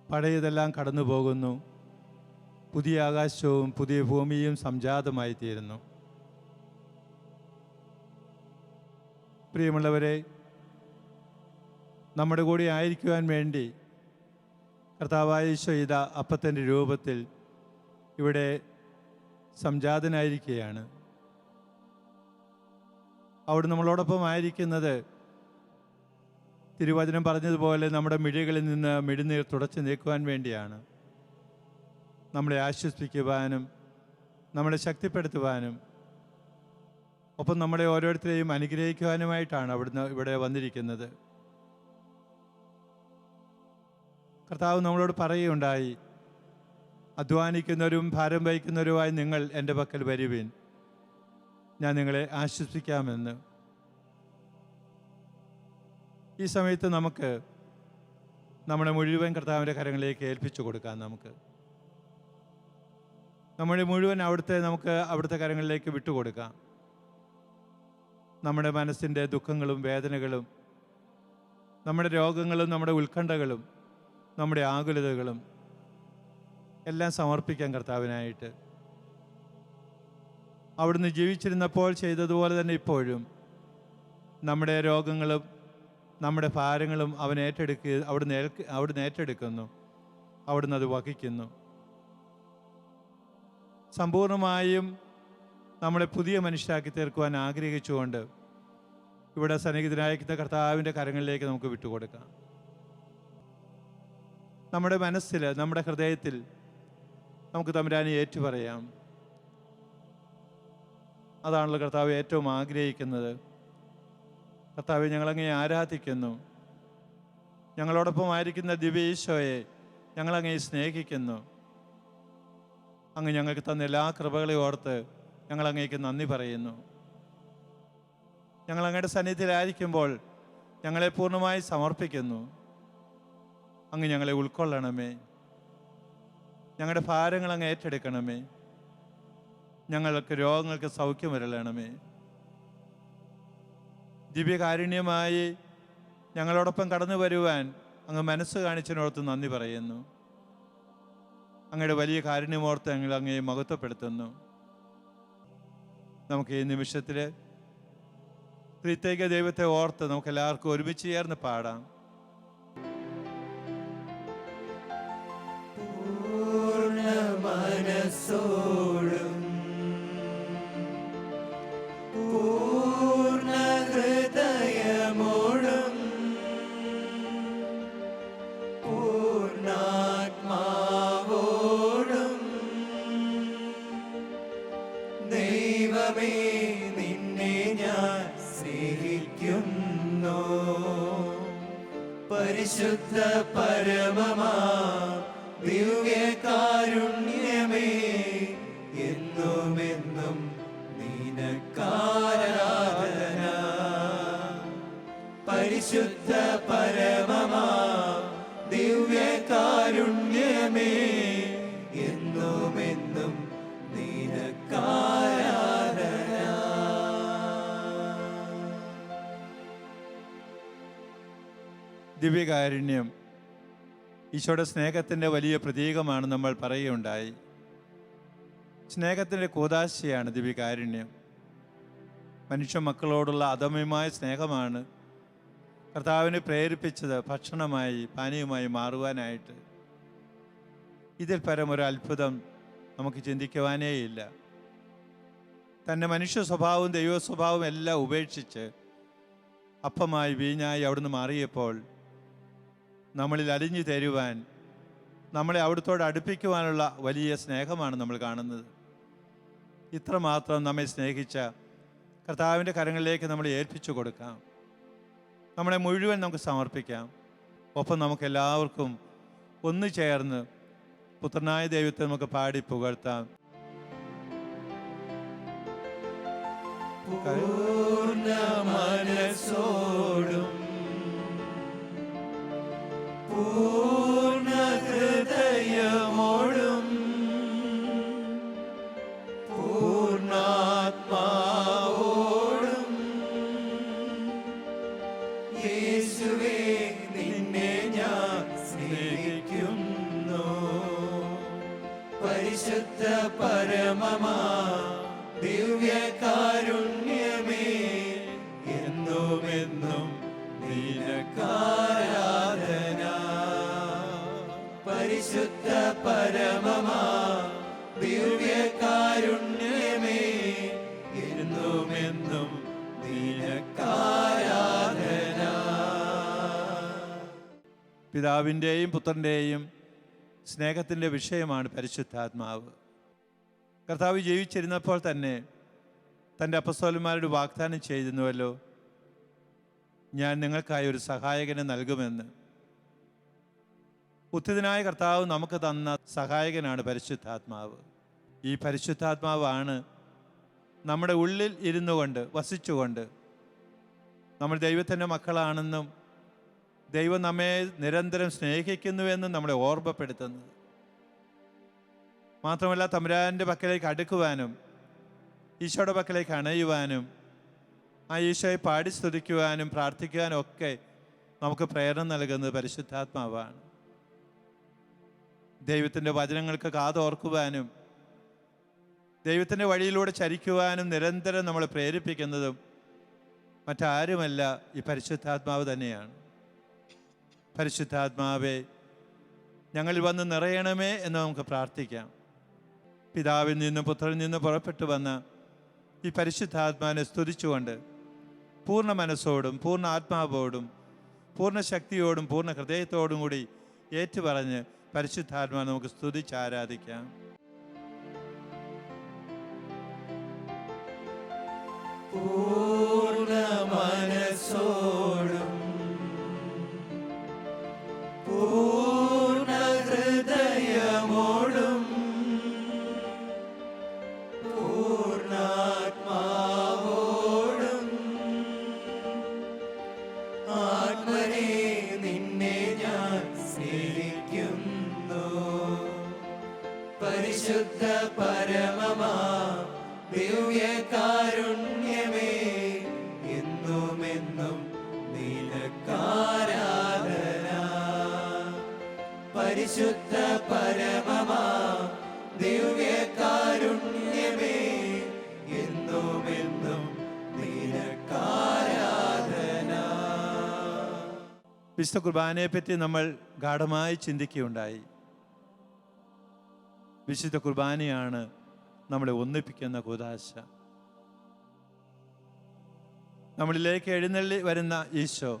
പഴയതെല്ലാം കടന്നു പോകുന്നു, പുതിയ ആകാശവും പുതിയ ഭൂമിയും സംജാതമായി തീരുന്നു. പ്രിയമുള്ളവരെ, നമ്മുടെ കൂടെ ആയിരിക്കുവാൻ വേണ്ടി കർത്താവായ ഈശോ ഇതാ അപ്പത്തിൻ്റെ രൂപത്തിൽ ഇവിടെ സംജാതനായിരിക്കുകയാണ്. അവിടെ നമ്മളോടൊപ്പം ആയിരിക്കുന്നത് തിരുവചനം പറഞ്ഞതുപോലെ നമ്മുടെ മിഴികളിൽ നിന്ന് മിഴിനീർ തുടച്ചു നീക്കുവാൻ വേണ്ടിയാണ്. നമ്മളെ ആശ്വസിപ്പിക്കുവാനും നമ്മളെ ശക്തിപ്പെടുത്തുവാനും ഒപ്പം നമ്മളെ ഓരോരുത്തരെയും അനുഗ്രഹിക്കുവാനുമായിട്ടാണ് അവിടുന്ന് ഇവിടെ വന്നിരിക്കുന്നത്. കർത്താവ് നമ്മളോട് പറയുകയുണ്ടായി, അധ്വാനിക്കുന്നവരും ഭാരം വഹിക്കുന്നവരുമായി നിങ്ങൾ എൻ്റെ പക്കൽ വരുവിൻ, ഞാൻ നിങ്ങളെ ആശ്വസിപ്പിക്കാമെന്ന്. ഈ സമയത്ത് നമുക്ക് നമ്മുടെ മുഴുവൻ കർത്താവിൻ്റെ കരങ്ങളിലേക്ക് ഏൽപ്പിച്ചു കൊടുക്കാം. നമ്മുടെ മുഴുവൻ അവിടുത്തെ കരങ്ങളിലേക്ക് വിട്ടുകൊടുക്കാം. നമ്മുടെ മനസ്സിൻ്റെ ദുഃഖങ്ങളും വേദനകളും, നമ്മുടെ രോഗങ്ങളും, നമ്മുടെ ഉത്കണ്ഠകളും, നമ്മുടെ ആകുലതകളും എല്ലാം സമർപ്പിക്കാം കർത്താവിനായിട്ട്. അവിടുന്ന് ജീവിച്ചിരുന്നപ്പോൾ ചെയ്തതുപോലെ തന്നെ ഇപ്പോഴും നമ്മുടെ രോഗങ്ങളും നമ്മുടെ ഭാരങ്ങളും അവിടുന്ന് ഏറ്റെടുക്കുന്നു, അവിടുന്ന് അത് വഹിക്കുന്നു. സമ്പൂർണമായും നമ്മളെ പുതിയ മനുഷ്യരാക്കി തീർക്കുവാൻ ആഗ്രഹിച്ചുകൊണ്ട് ഇവിടെ സന്നിഹിതനായിരിക്കുന്ന കർത്താവിൻ്റെ കരങ്ങളിലേക്ക് നമുക്ക് വിട്ടുകൊടുക്കാം. നമ്മുടെ മനസ്സിൽ, നമ്മുടെ ഹൃദയത്തിൽ നമുക്ക് തമ്പുരാനെ ഏറ്റുപറയാം. അതാണല്ലോ കർത്താവ് ഏറ്റവും ആഗ്രഹിക്കുന്നത്. കർത്താവെ, ഞങ്ങളങ്ങയെ ആരാധിക്കുന്നു. ഞങ്ങളോടൊപ്പം ആയിരിക്കുന്ന ദിവ്യ ഈശോയെ ഞങ്ങളങ്ങയെ സ്നേഹിക്കുന്നു. അങ്ങ് ഞങ്ങൾക്ക് തന്ന എല്ലാ കൃപകളെയും ഓർത്ത് ഞങ്ങളങ്ങേക്ക് നന്ദി പറയുന്നു. ഞങ്ങൾ അങ്ങയുടെ സന്നിധിയിലായിരിക്കുമ്പോൾ ഞങ്ങളെ പൂർണ്ണമായി സമർപ്പിക്കുന്നു. അങ്ങ് ഞങ്ങളെ ഉൾക്കൊള്ളണമേ. ഞങ്ങളുടെ ഭാരങ്ങൾ അങ്ങ് ഏറ്റെടുക്കണമേ. ഞങ്ങൾക്ക് രോഗങ്ങൾക്ക് സൗഖ്യം വരളണമേ. ദിവ്യകാരുണ്യമായി ഞങ്ങളോടൊപ്പം കടന്നു വരുവാൻ അങ്ങ് മനസ്സ് കാണിച്ചതിനോർത്ത് നന്ദി പറയുന്നു. അങ്ങയുടെ വലിയ കാരുണ്യമോർത്ത് ഞങ്ങൾ അങ്ങയെ മഹത്വപ്പെടുത്തുന്നു. നമുക്ക് ഈ നിമിഷത്തിൽ ത്രിത്വൈക ദൈവത്തെ ഓർത്ത് നമുക്ക് എല്ലാവർക്കും ഒരുമിച്ച് ചേർന്ന് പാടാം. പൂർണ്ണ മനസ്സോടും പൂർണ്ണ ഹൃദയമോടും പൂർണ്ണാത്മാവോടും ദൈവമേ നിന്നെ ഞാൻ സ്നേഹിക്കുന്നു. പരിശുദ്ധ പരമമാ ദിവ്യകാരുണ്യമേ, എന്നുമെന്നും നിനക്കാരാധന. പരിശുദ്ധ പരമമാ ദിവ്യകാരുണ്യമേ, എന്നുമെന്നും നിനക്കാരാധന. ദിവ്യകാരുണ്യം ഈശോയുടെ സ്നേഹത്തിൻ്റെ വലിയ പ്രതീകമാണ് നമ്മൾ പറയുകയുണ്ടായി. സ്നേഹത്തിൻ്റെ കൂദാശയാണ് ദിവ്യകാരുണ്യം. മനുഷ്യ മക്കളോടുള്ള അദമ്യമായ സ്നേഹമാണ് കർത്താവിനെ പ്രേരിപ്പിച്ചത് ഭക്ഷണമായി പാനീയമായി മാറുവാനായിട്ട്. ഇതിൽ പരം ഒരു അത്ഭുതം നമുക്ക് ചിന്തിക്കുവാനേയില്ല. തൻ്റെ മനുഷ്യ സ്വഭാവവും ദൈവ സ്വഭാവവും എല്ലാം ഉപേക്ഷിച്ച് അപ്പമായി വീഞ്ഞായി അവിടുന്ന് മാറിയപ്പോൾ നമ്മളിൽ അലിഞ്ഞു തരുവാൻ, നമ്മളെ അവിടുത്തോട് അടുപ്പിക്കുവാനുള്ള വലിയ സ്നേഹമാണ് നമ്മൾ കാണുന്നത്. ഇത്രമാത്രം നമ്മെ സ്നേഹിച്ച കർത്താവിൻ്റെ കരങ്ങളിലേക്ക് നമ്മൾ ഏൽപ്പിച്ചു കൊടുക്കാം. നമ്മളെ മുഴുവൻ നമുക്ക് സമർപ്പിക്കാം. ഒപ്പം നമുക്കെല്ലാവർക്കും ഒന്നു ചേർന്ന് പുത്രനായ ദൈവത്തെ നമുക്ക് പാടി പുകഴ്ത്താം. പൂർണ്ണ മനസ്സോടും പൂർണ്ണ ഹൃദയമോടും പൂർണ്ണാത്മാവോടും യേശുവേ നിന്നെ ഞാൻ സ്നേഹിക്കുന്നു. പരിശുദ്ധ പരമമാ ദിവ്യകാരുണ്യമേ, എന്നുമെന്നും നിനക്കാരാധന. പരിശുദ്ധ പരമമാ ദിവ്യകാരുണ്യമേ, എന്നുമെന്നും നിനക്കാരാധന. പിതാവിൻ്റെയും പുത്രൻ്റെയും സ്നേഹത്തിൻ്റെ വിഷയമാണ് പരിശുദ്ധാത്മാവ്. കർത്താവ് ജീവിച്ചിരുന്നപ്പോൾ തന്നെ തൻ്റെ അപ്പസ്തോലന്മാരോട് വാഗ്ദാനം ചെയ്തിരുന്നുവല്ലോ, ഞാൻ നിങ്ങൾക്കായി ഒരു സഹായകനെ നൽകുമെന്ന്. ഉത്ഥിതനായ കർത്താവ് നമുക്ക് തന്ന സഹായകനാണ് പരിശുദ്ധാത്മാവ്. ഈ പരിശുദ്ധാത്മാവാണ് നമ്മുടെ ഉള്ളിൽ ഇരുന്നു കൊണ്ട് വസിച്ചുകൊണ്ട് നമ്മൾ ദൈവത്തിൻ്റെ മക്കളാണെന്നും ദൈവം നമ്മെ നിരന്തരം സ്നേഹിക്കുന്നുവെന്നും നമ്മളെ ഓർമ്മപ്പെടുത്തുന്നത്. മാത്രമല്ല, തമ്പുരാൻ്റെ പക്കലേക്ക് അടുക്കുവാനും ഈശോയുടെ പക്കലേക്ക് അണയുവാനും ആ ഈശോയെ പാടി സ്തുതിക്കുവാനും പ്രാർത്ഥിക്കുവാനും ഒക്കെ നമുക്ക് പ്രേരണ നൽകുന്നത് പരിശുദ്ധാത്മാവാണ്. ദൈവത്തിൻ്റെ വചനങ്ങൾക്ക് കാതോർക്കുവാനും ദൈവത്തിൻ്റെ വഴിയിലൂടെ ചരിക്കുവാനും നിരന്തരം നമ്മളെ പ്രേരിപ്പിക്കുന്നതും മറ്റാരുമല്ല, ഈ പരിശുദ്ധാത്മാവ് തന്നെയാണ്. പരിശുദ്ധാത്മാവേ, ഞങ്ങളിൽ വന്ന് നിറയണമേ എന്ന് നമുക്ക് പ്രാർത്ഥിക്കാം. പിതാവിൽ നിന്നും പുത്രനിൽ നിന്നും പുറപ്പെട്ടു വന്ന ഈ പരിശുദ്ധാത്മാവിനെ സ്തുതിച്ചുകൊണ്ട് പൂർണ്ണ മനസ്സോടും പൂർണ്ണ ആത്മാവോടും പൂർണ്ണ ശക്തിയോടും പൂർണ്ണ ഹൃദയത്തോടും കൂടി ഏറ്റുപറഞ്ഞ് പരിശുദ്ധാത്മാവിനെ നമുക്ക് സ്തുതിച്ച് ആരാധിക്കാം. പൂർണ്ണ മനസ്സോടും പൂർണ്ണ ഹൃദയമോടും പൂർണ്ണാത്മാവോടും ആത്മനേ നിന്നെ ഞാൻ സ്നേഹിക്കുന്നു. പരിശുദ്ധ പരമമാ ദിവ്യകാരുണ്യമേ, എന്നുമെന്നും നിനക്കാരാധന. പരിശുദ്ധ പരമമാ ദിവ്യകാരുണ്യമേ, എന്നുമെന്നും നിനക്കാരാധന. വിശുദ്ധ കുർബാനയെ പറ്റി നമ്മൾ ഗാഢമായി ചിന്തിക്കുകയുണ്ടായി. വിശുദ്ധ കുർബാനയാണ് നമ്മളെ ഒന്നിപ്പിക്കുന്ന കൂദാശ. നമ്മളിലേക്ക് എഴുന്നള്ളി വരുന്ന ഈശോ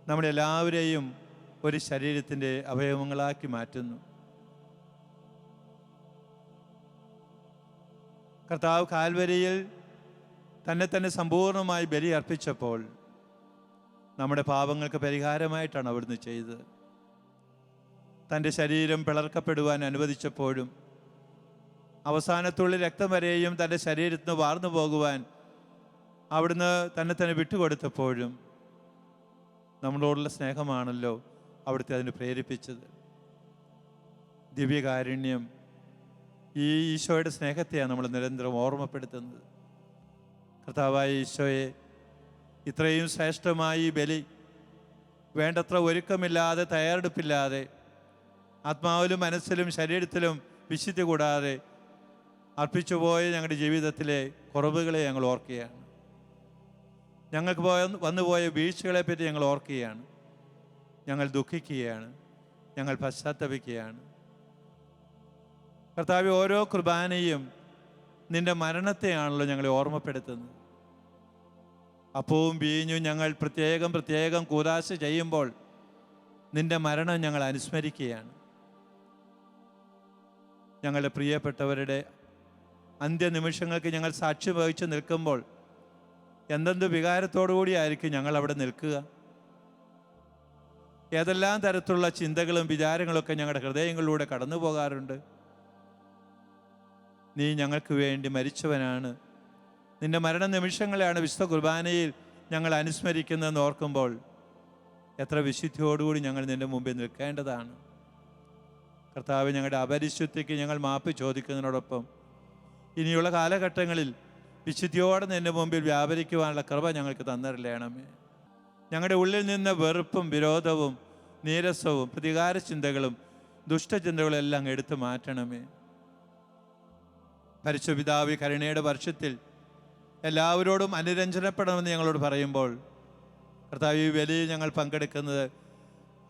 നമ്മളെല്ലാവരെയും ഒരു ശരീരത്തിൻ്റെ അവയവങ്ങളാക്കി മാറ്റുന്നു. കർത്താവ് കാൽവരിയിൽ തന്നെ തന്നെ സമ്പൂർണ്ണമായി ബലി അർപ്പിച്ചപ്പോൾ നമ്മുടെ പാപങ്ങൾക്ക് പരിഹാരമായിട്ടാണ് അവിടുന്ന് ചെയ്തത്. തൻ്റെ ശരീരം പിളർക്കപ്പെടുവാൻ അനുവദിച്ചപ്പോഴും അവസാനത്തുള്ളിൽ രക്തം വരെയും തൻ്റെ ശരീരത്തിന് വാർന്നു പോകുവാൻ അവിടുന്ന് തന്നെ തന്നെ വിട്ടുകൊടുത്തപ്പോഴും നമ്മളോടുള്ള സ്നേഹമാണല്ലോ അവിടുത്തെ അതിന് പ്രേരിപ്പിച്ചത്. ദിവ്യകാരുണ്യം ഈ ഈശോയുടെ സ്നേഹത്തെയാണ് നമ്മൾ നിരന്തരം ഓർമ്മപ്പെടുത്തുന്നത്. കർത്താവായ ഈശോയെ, ഇത്രയും ശ്രേഷ്ഠമായി ബലി വേണ്ടത്ര ഒരുക്കമില്ലാതെ തയ്യാറെടുപ്പില്ലാതെ ആത്മാവിലും മനസ്സിലും ശരീരത്തിലും വിശുദ്ധി കൂടാതെ അർപ്പിച്ചു പോയ ഞങ്ങളുടെ ജീവിതത്തിലെ കുറവുകളെ ഞങ്ങൾ ഓർക്കുകയാണ്. ഞങ്ങൾക്ക് വന്നുപോയ വീഴ്ചകളെപ്പറ്റി ഞങ്ങൾ ഓർക്കുകയാണ്. ഞങ്ങൾ ദുഃഖിക്കുകയാണ്, ഞങ്ങൾ പശ്ചാത്തപിക്കുകയാണ്. കർത്താവേ, ഓരോ കുർബാനയും നിന്റെ മരണത്തെയാണല്ലോ ഞങ്ങളെ ഓർമ്മപ്പെടുത്തുന്നത്. അപ്പവും വീഞ്ഞും ഞങ്ങൾ പ്രത്യേകം കൂദാശ ചെയ്യുമ്പോൾ നിന്റെ മരണം ഞങ്ങൾ അനുസ്മരിക്കുകയാണ്. ഞങ്ങളുടെ പ്രിയപ്പെട്ടവരുടെ അന്ത്യനിമിഷങ്ങൾക്ക് ഞങ്ങൾ സാക്ഷി വഹിച്ച് നിൽക്കുമ്പോൾ എന്തെന്ത് വികാരത്തോടുകൂടിയായിരിക്കും ഞങ്ങൾ അവിടെ നിൽക്കുക? ഏതെല്ലാം തരത്തിലുള്ള ചിന്തകളും വിചാരങ്ങളൊക്കെ ഞങ്ങളുടെ ഹൃദയങ്ങളിലൂടെ കടന്നു പോകാറുണ്ട്. നീ ഞങ്ങൾക്ക് വേണ്ടി മരിച്ചവനാണ്. നിന്റെ മരണ നിമിഷങ്ങളെയാണ് വിശുദ്ധ കുർബാനയിൽ ഞങ്ങൾ അനുസ്മരിക്കുന്നതെന്ന് ഓർക്കുമ്പോൾ എത്ര വിശുദ്ധിയോടുകൂടി ഞങ്ങൾ നിന്റെ മുമ്പിൽ നിൽക്കേണ്ടതാണ്. കർത്താവ്, ഞങ്ങളുടെ അപരിശുദ്ധിക്ക് ഞങ്ങൾ മാപ്പ് ചോദിക്കുന്നതിനോടൊപ്പം ഇനിയുള്ള കാലഘട്ടങ്ങളിൽ വിശുദ്ധിയോടെ നിന്റെ മുമ്പിൽ വ്യാപരിക്കുവാനുള്ള കൃപ ഞങ്ങൾക്ക് തന്നറിയണമേ. ഞങ്ങളുടെ ഉള്ളിൽ നിന്ന് വെറുപ്പും വിരോധവും നീരസവും പ്രതികാര ചിന്തകളും ദുഷ്ടചിന്തകളും എല്ലാം എടുത്തു മാറ്റണമേ. പരിശുദ്ധ പിതാവേ, കരുണയുടെ വർഷത്തിൽ എല്ലാവരോടും അനുരഞ്ജനപ്പെടണമെന്ന് ഞങ്ങളോട് പറയുമ്പോൾ കർത്താവ്, ഈ ബലിയിൽ ഞങ്ങൾ പങ്കെടുക്കുന്നത്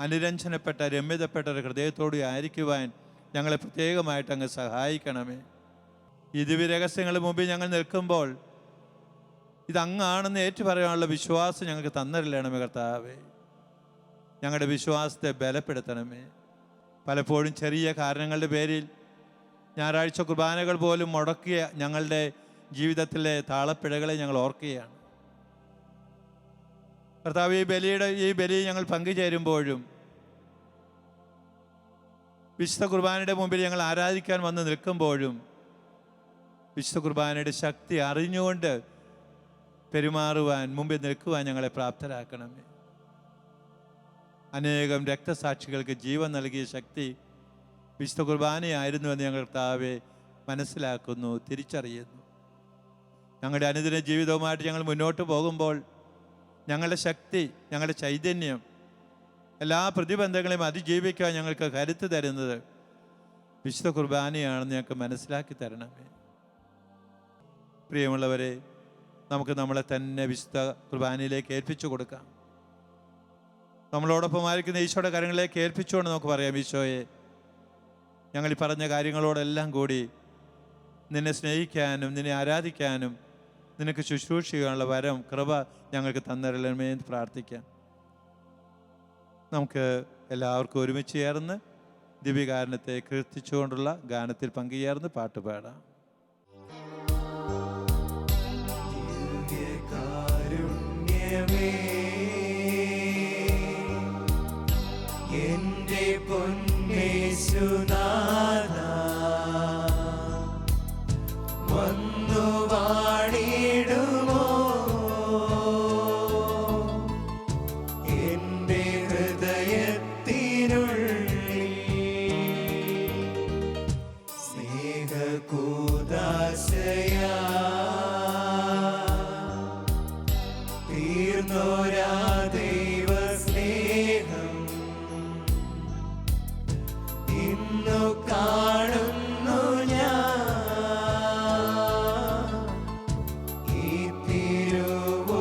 അനുരഞ്ജനപ്പെട്ട രമ്യതപ്പെട്ട ഒരു ഹൃദയത്തോടെ ആയിരിക്കുവാൻ ഞങ്ങളെ പ്രത്യേകമായിട്ട് അങ്ങ് സഹായിക്കണമേ. ഈ ദിവ്യരഹസ്യങ്ങളുടെ മുമ്പിൽ ഞങ്ങൾ നിൽക്കുമ്പോൾ ഇതങ്ങാണെന്ന് ഏറ്റുപറയാനുള്ള വിശ്വാസം ഞങ്ങൾക്ക് തന്നറിയണമേ. കർത്താവേ, ഞങ്ങളുടെ വിശ്വാസത്തെ ബലപ്പെടുത്തണമേ. പലപ്പോഴും ചെറിയ കാരണങ്ങളുടെ പേരിൽ ഞായറാഴ്ച കുർബാനകൾ പോലും മുടക്കിയ ഞങ്ങളുടെ ജീവിതത്തിലെ താളപ്പിഴകളെ ഞങ്ങൾ ഓർക്കുകയാണ്. കർത്താവ്, ഈ ബലി ഞങ്ങൾ പങ്കുചേരുമ്പോഴും വിശുദ്ധ കുർബാനയുടെ മുമ്പിൽ ഞങ്ങൾ ആരാധിക്കാൻ വന്ന് നിൽക്കുമ്പോഴും വിശുദ്ധ കുർബാനയുടെ ശക്തി അറിഞ്ഞുകൊണ്ട് പെരുമാറുവാൻ, മുമ്പിൽ നിൽക്കുവാൻ ഞങ്ങളെ പ്രാപ്തരാക്കണമേ. അനേകം രക്തസാക്ഷികൾക്ക് ജീവൻ നൽകിയ ശക്തി വിശുദ്ധ കുർബാനയായിരുന്നുവെന്ന് ഞങ്ങൾ കർത്താവെ മനസ്സിലാക്കുന്നു, തിരിച്ചറിയുന്നു. ഞങ്ങളുടെ അനുദിന ജീവിതവുമായിട്ട് ഞങ്ങൾ മുന്നോട്ട് പോകുമ്പോൾ ഞങ്ങളുടെ ശക്തി, ഞങ്ങളുടെ ചൈതന്യം, എല്ലാ പ്രതിബന്ധങ്ങളെയും അതിജീവിക്കാൻ ഞങ്ങൾക്ക് കരുത്ത് തരുന്നത് വിശുദ്ധ കുർബാനയാണെന്ന് ഞങ്ങൾക്ക് മനസ്സിലാക്കി തരണമേ. പ്രിയമുള്ളവരെ, നമുക്ക് നമ്മളെ തന്നെ വിശുദ്ധ കുർബാനയിലേക്ക് ഏൽപ്പിച്ചു കൊടുക്കാം. നമ്മളോടൊപ്പം ആയിരിക്കുന്ന ഈശോയുടെ കരങ്ങളിലേക്ക് ഏൽപ്പിച്ചുകൊണ്ട് നമുക്ക് പറയാം: ഈശോയെ, ഞങ്ങൾ ഈ പറഞ്ഞ കാര്യങ്ങളോടെല്ലാം കൂടി നിന്നെ സ്നേഹിക്കാനും നിന്നെ ആരാധിക്കാനും നിനക്ക് ശുശ്രൂഷിക്കാനുള്ള വരം, കൃപ ഞങ്ങൾക്ക് തന്നരളമേ എന്ന് പ്രാർത്ഥിക്കാം. നമുക്ക് എല്ലാവർക്കും ഒരുമിച്ച് ചേർന്ന് ദിവ്യകാരുണ്യത്തെ കീർത്തിച്ചുകൊണ്ടുള്ള ഗാനത്തിൽ പങ്കുചേർന്ന് പാട്ടുപാടാം. എന്റെ പൊന്നേശുനാഥാ, വന്നു വാണിടുമോ എന്റെ ഹൃദയത്തിനുള്ളിൽ സ്നേഹകൂദാശയാ തീർന്നോരാ ദൈവ സ്നേഹം ഇന്നു കാണുന്നു ഞാൻ ഈ തിരുവോസ്തിയിൽ.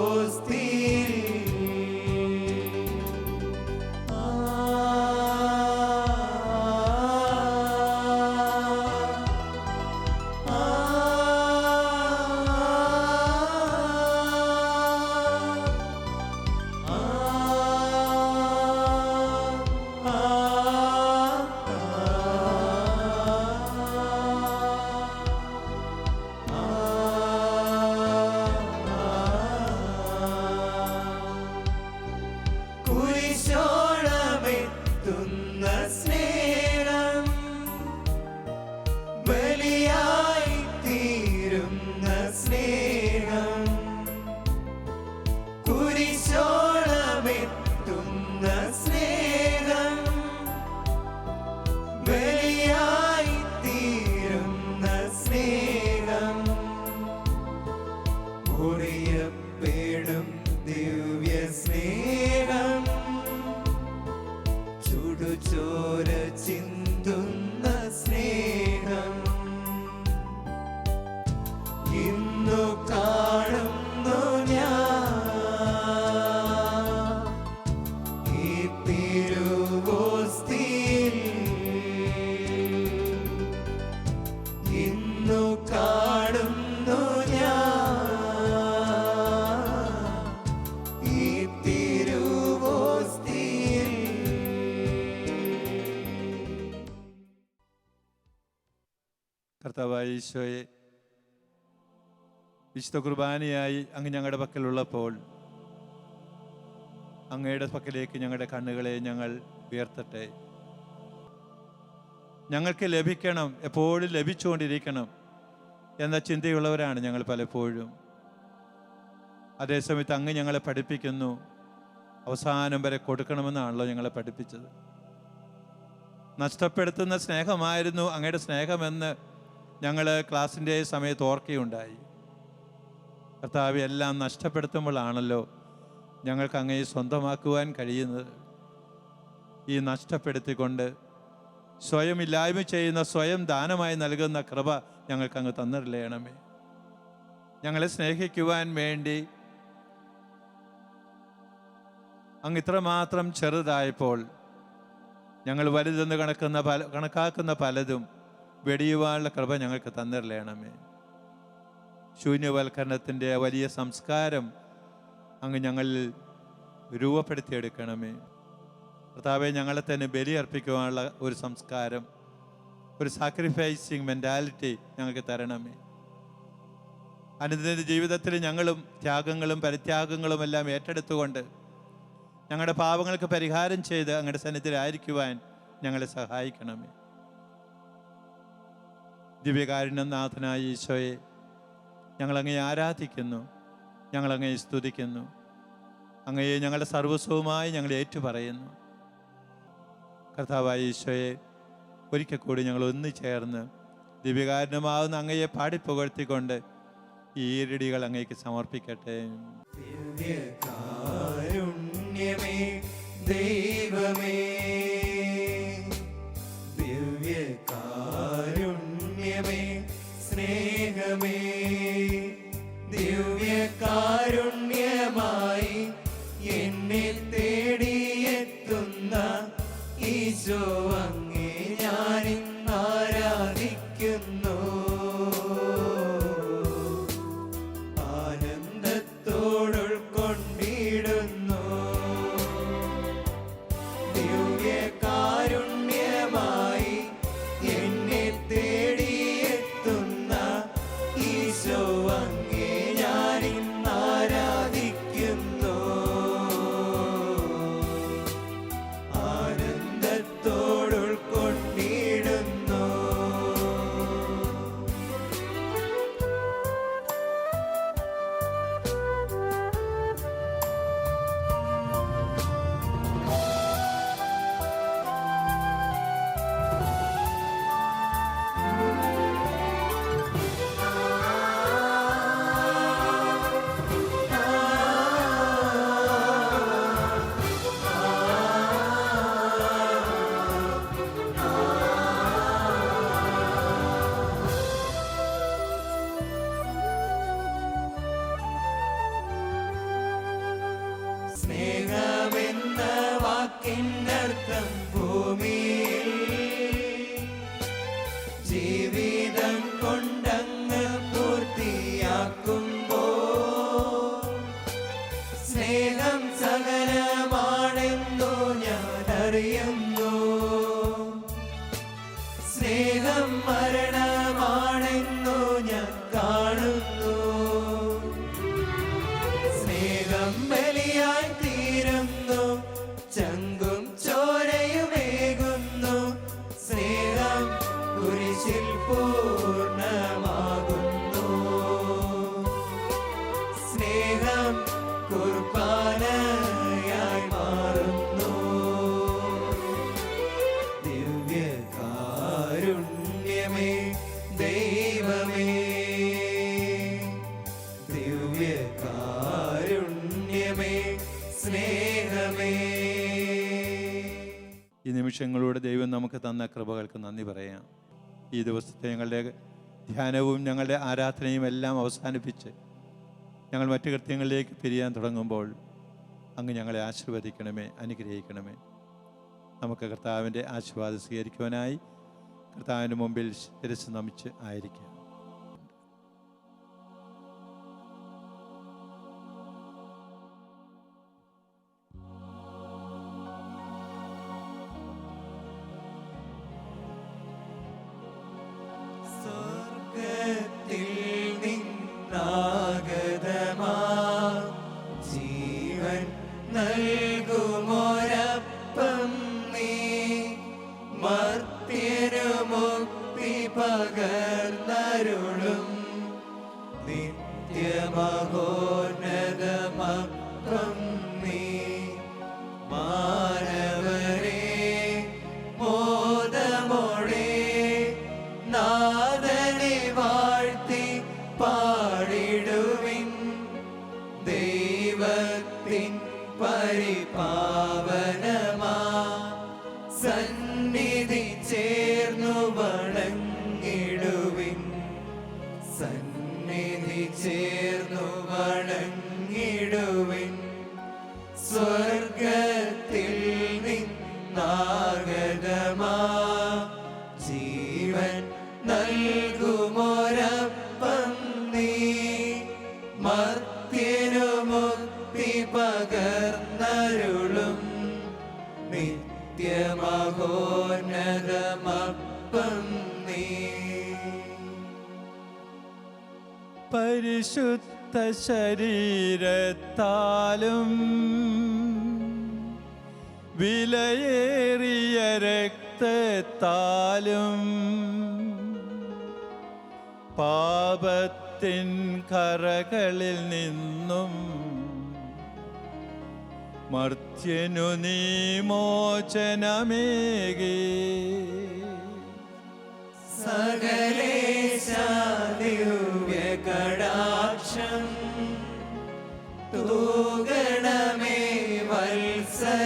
കുരിശോളമെത്തുന്ന സ്നേഹം, ബലിയായി തീരുന്ന സ്നേഹം, കുരിശോളമെത്തുന്ന സ്നേഹം, ബലിയായി തീരുന്ന സ്നേഹം, മുറിയപ്പെടും ദിവ്യ സ്നേഹം, ചുടുചോര ചിന്തുന്ന സ്നേഹം, കർത്താവായ ഈശോയെ, വിശുദ്ധ കുർബാനയായി അങ്ങ് ഞങ്ങളുടെ പക്കലുള്ളപ്പോൾ അങ്ങയുടെ പക്കലേക്ക് ഞങ്ങളുടെ കണ്ണുകളെ ഞങ്ങൾ ഉയർത്തട്ടെ. ഞങ്ങൾക്ക് ലഭിക്കണം, എപ്പോഴും ലഭിച്ചുകൊണ്ടിരിക്കണം എന്ന ചിന്തയുള്ളവരാണ് ഞങ്ങൾ പലപ്പോഴും. അതേസമയത്ത് അങ്ങ് ഞങ്ങളെ പഠിപ്പിക്കുന്നു, അവസാനം വരെ കൊടുക്കണമെന്നാണല്ലോ ഞങ്ങളെ പഠിപ്പിച്ചത്. നഷ്ടപ്പെടുത്തുന്ന സ്നേഹമായിരുന്നു അങ്ങയുടെ സ്നേഹമെന്ന് ഞങ്ങൾ ക്ലാസ്സിൻ്റെ സമയത്ത് ഓർക്കുകയുണ്ടായി. കർത്താവ്, എല്ലാം നഷ്ടപ്പെടുത്തുമ്പോഴാണല്ലോ ഞങ്ങൾക്ക് അങ്ങയെ സ്വന്തമാക്കുവാൻ കഴിയുന്നത്. ഈ നഷ്ടപ്പെടുത്തിക്കൊണ്ട് സ്വയം ഇല്ലായ്മ ചെയ്യുന്ന, സ്വയം ദാനമായി നൽകുന്ന കൃപ ഞങ്ങൾക്ക് അങ്ങ് തന്നിരളയണമേ. ഞങ്ങളെ സ്നേഹിക്കുവാൻ വേണ്ടി അങ്ങ് ഇത്രമാത്രം ചെറുതായപ്പോൾ ഞങ്ങൾ വലുതെന്ന് കണക്കാക്കുന്ന പലതും വെടിയുവാനുള്ള കൃപ ഞങ്ങൾക്ക് തന്നിരളയണമേ. ശൂന്യവൽക്കരണത്തിൻ്റെ വലിയ സംസ്കാരം അങ്ങ് ഞങ്ങളിൽ രൂപപ്പെടുത്തിയെടുക്കണമേ. കർത്താവെ, ഞങ്ങളെ തന്നെ ബലിയർപ്പിക്കുവാനുള്ള ഒരു സംസ്കാരം, ഒരു സാക്രിഫൈസിങ് മെൻറ്റാലിറ്റി ഞങ്ങൾക്ക് തരണമേ. അനുദിന ജീവിതത്തിൽ ഞങ്ങളും ത്യാഗങ്ങളും പരിത്യാഗങ്ങളും എല്ലാം ഏറ്റെടുത്തുകൊണ്ട് ഞങ്ങളുടെ പാപങ്ങൾക്ക് പരിഹാരം ചെയ്ത് അങ്ങയുടെ സന്നിധിയിലായിരിക്കുവാൻ ഞങ്ങളെ സഹായിക്കണമേ. ദിവ്യകാരുണ്യനാഥനായ ഈശോയെ, ഞങ്ങളങ്ങയെ ആരാധിക്കുന്നു, ഞങ്ങളങ്ങയെ സ്തുതിക്കുന്നു. അങ്ങയെ ഞങ്ങളുടെ സർവസ്വവുമായി ഞങ്ങൾ ഏറ്റുപറയുന്നു. കർത്താവായ ഈശോയെ, ഒരിക്കൽ കൂടി ഞങ്ങൾ ഒന്നു ചേർന്ന് ദിവ്യകാരുണ്യമാവുന്ന അങ്ങയെ പാടിപ്പുകഴ്ത്തിക്കൊണ്ട് ഈ ഈരടികൾ അങ്ങേക്ക് സമർപ്പിക്കട്ടെ. ദിവ്യകാരുണ്യമേ ദൈവമേ, ദിവ്യകാരുണ്യമേ സ്നേഹമേ, ദിവ്യകാരുണ്യമായി എന്നെ തേടിയെത്തുന്ന ഈശോ, അങ്ങേ ഞാനിന്ന് ആരാധിക്കുന്നു. ആനന്ദത്തോടുൾക്കൊണ്ടിടുന്നു. ദിവ്യകാരുണ്യമായി എന്നെ തേടിയെത്തുന്ന ഈശോ, അങ്ങേ ഞാനിന്ന് ആരാധിക്കുന്നു. ആനന്ദത്തോടുൾക്കൊണ്ടിടുന്നു. സ്നേഹമെന്ന വാക്കിനർത്ഥം ഭൂമിയിൽ ജീവിതം കൊണ്ടങ്ങ് പൂർത്തിയാക്കുമ്പോൾ സ്നേഹം സകലമാണെന്നു ഞാൻ അറിയുന്നു. സ്നേഹം മരണമാണെന്നു ഞാൻ കാണുന്നു. സ്നേഹം ബലിയായി തീരുന്നു, ചങ്കും ചോരയുമേകുന്നു. സ്നേഹം കുരിശിൽ പൂർണ്ണമാകുന്നു. സ്നേഹം കുർബാനയായി മാറുന്നു. ദിവ്യകാരുണ്യമേ ദൈവമേ, ദിവ്യകാരുണ്യമേ സ്നേഹമേ. ഈ നിമിഷങ്ങളിലൂടെ ദൈവം നമുക്ക് തന്ന കൃപകൾക്ക് നന്ദി പറയാം. ഈ ദിവസത്തെ ഞങ്ങളുടെ ധ്യാനവും ഞങ്ങളുടെ ആരാധനയും എല്ലാം അവസാനിപ്പിച്ച് ഞങ്ങൾ മറ്റു കൃത്യങ്ങളിലേക്ക് തിരിയാൻ തുടങ്ങുമ്പോൾ അങ്ങ് ഞങ്ങളെ ആശീർവദിക്കണമേ, അനുഗ്രഹിക്കണമേ. നമുക്ക് കർത്താവിൻ്റെ ആശീർവാദം സ്വീകരിക്കുവാനായി കർത്താവിൻ്റെ മുമ്പിൽ ശിരസ്സ് നമിച്ച് ആയിരിക്കാം. സ്വർഗ്ഗ നിത്യമഹോന്നതമപ്പം നീ മാനവരെ മോദമോടെ നാഥനെ വാഴ്ത്തി പാടിടുവിൻ. ദൈവത്തിൻ പരിപാവനമാ സന്നിധി ചേർന്നു വണങ്ങിടുവിൻ. സന്നിധി ചേർന്നു വണങ്ങിടുവിൻ. സ്വർഗത്തിൽ നിന്നാഗതമാ ജീവൻ നൽകുമൊരപ്പം നീ മർത്യനു മുക്തി പകർന്നരുളും നിത്യമഹോന്നതമപ്പം നീ. പരിശുദ്ധ ശരീരത്താലും വിലയേറിയ രക്തത്താലും പാപത്തിൻ കറകളിൽ നിന്നും മർത്യനു നീ മോചനമേകി. സകലേശാ ദിവ്യകടാക്ഷം തൂകണമേ വത്സലസുതരിൽ.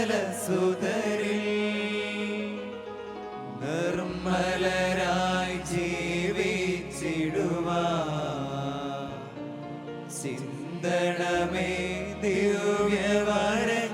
നിർമ്മലരായി ജീവിച്ചിടുവാൻ ചിന്തണമേ ദിവ്യവരങ്ങൾ.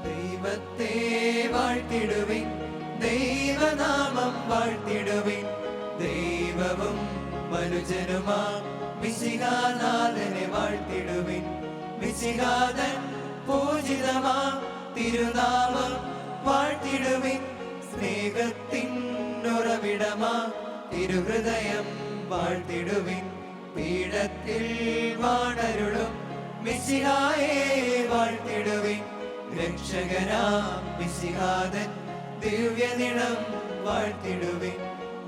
ദൈവത്തെ വാഴ്ത്തിടുവിൻ, ദൈവനാമം വാഴ്ത്തിടുവിൻ. ദൈവവും മനുജനുമാ മിശിഹാനാഥനെ വാഴ്ത്തിടുവിൻ. മിശിഹാതൻ പൂജിതമാ തിരുനാമം വാഴ്ത്തിടുവിൻ. സ്നേഹത്തിൻ ഉറവിടമാ തിരുഹൃദയം വാഴ്ത്തിടുവിൻ. പീഠത്തിൽ വാണരുളും മിശിഹായെ വാഴ്ത്തിടുവിൻ. രക്ഷകനാം മിശിഹാതൻ ദിവ്യനിടം വാഴ്ത്തിടുവിൻ.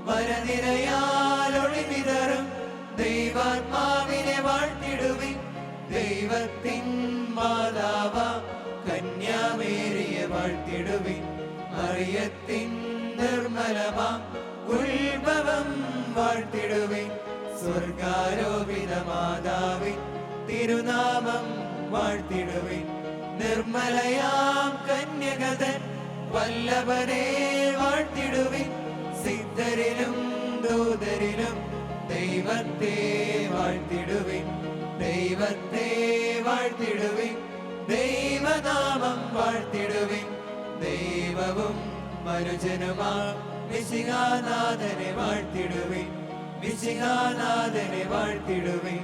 വരനിരയാൽ ഒളിവിതറും ദൈവാത്മാവിനെ വാഴ്ത്തിടുവിൻ. ദൈവത്തിൻ മാതാവ കന്യാമേരിയെ വാഴ്ത്തിടുവിൻ. മറിയത്തിൻ നിർമ്മലമാ ഉത്ഭവം വാഴ്ത്തിടുവിൻ. സ്വർഗാരോപിത മാതാവിൻ തിരുനാമം വാഴ്ത്തിടുവിൻ. നിർമ്മലയാം കന്യകതൻ വല്ലഭനെ വാഴ്ത്തിടുവിൻ. സിദ്ധരിലും ദൂതരിലും ദൈവത്തെ വാഴ്ത്തിടുവിൻ. ദൈവത്തെ വാഴ്ത്തിടുവിൻ. ദൈവനാമം വാഴ്ത്തിടുവിൻ. ദൈവവും മനുജനുമാ മിശിഹാനാഥനെ വാഴ്ത്തിടുവിൻ. മിശിഹാനാഥനെ വാഴ്ത്തിടുവിൻ.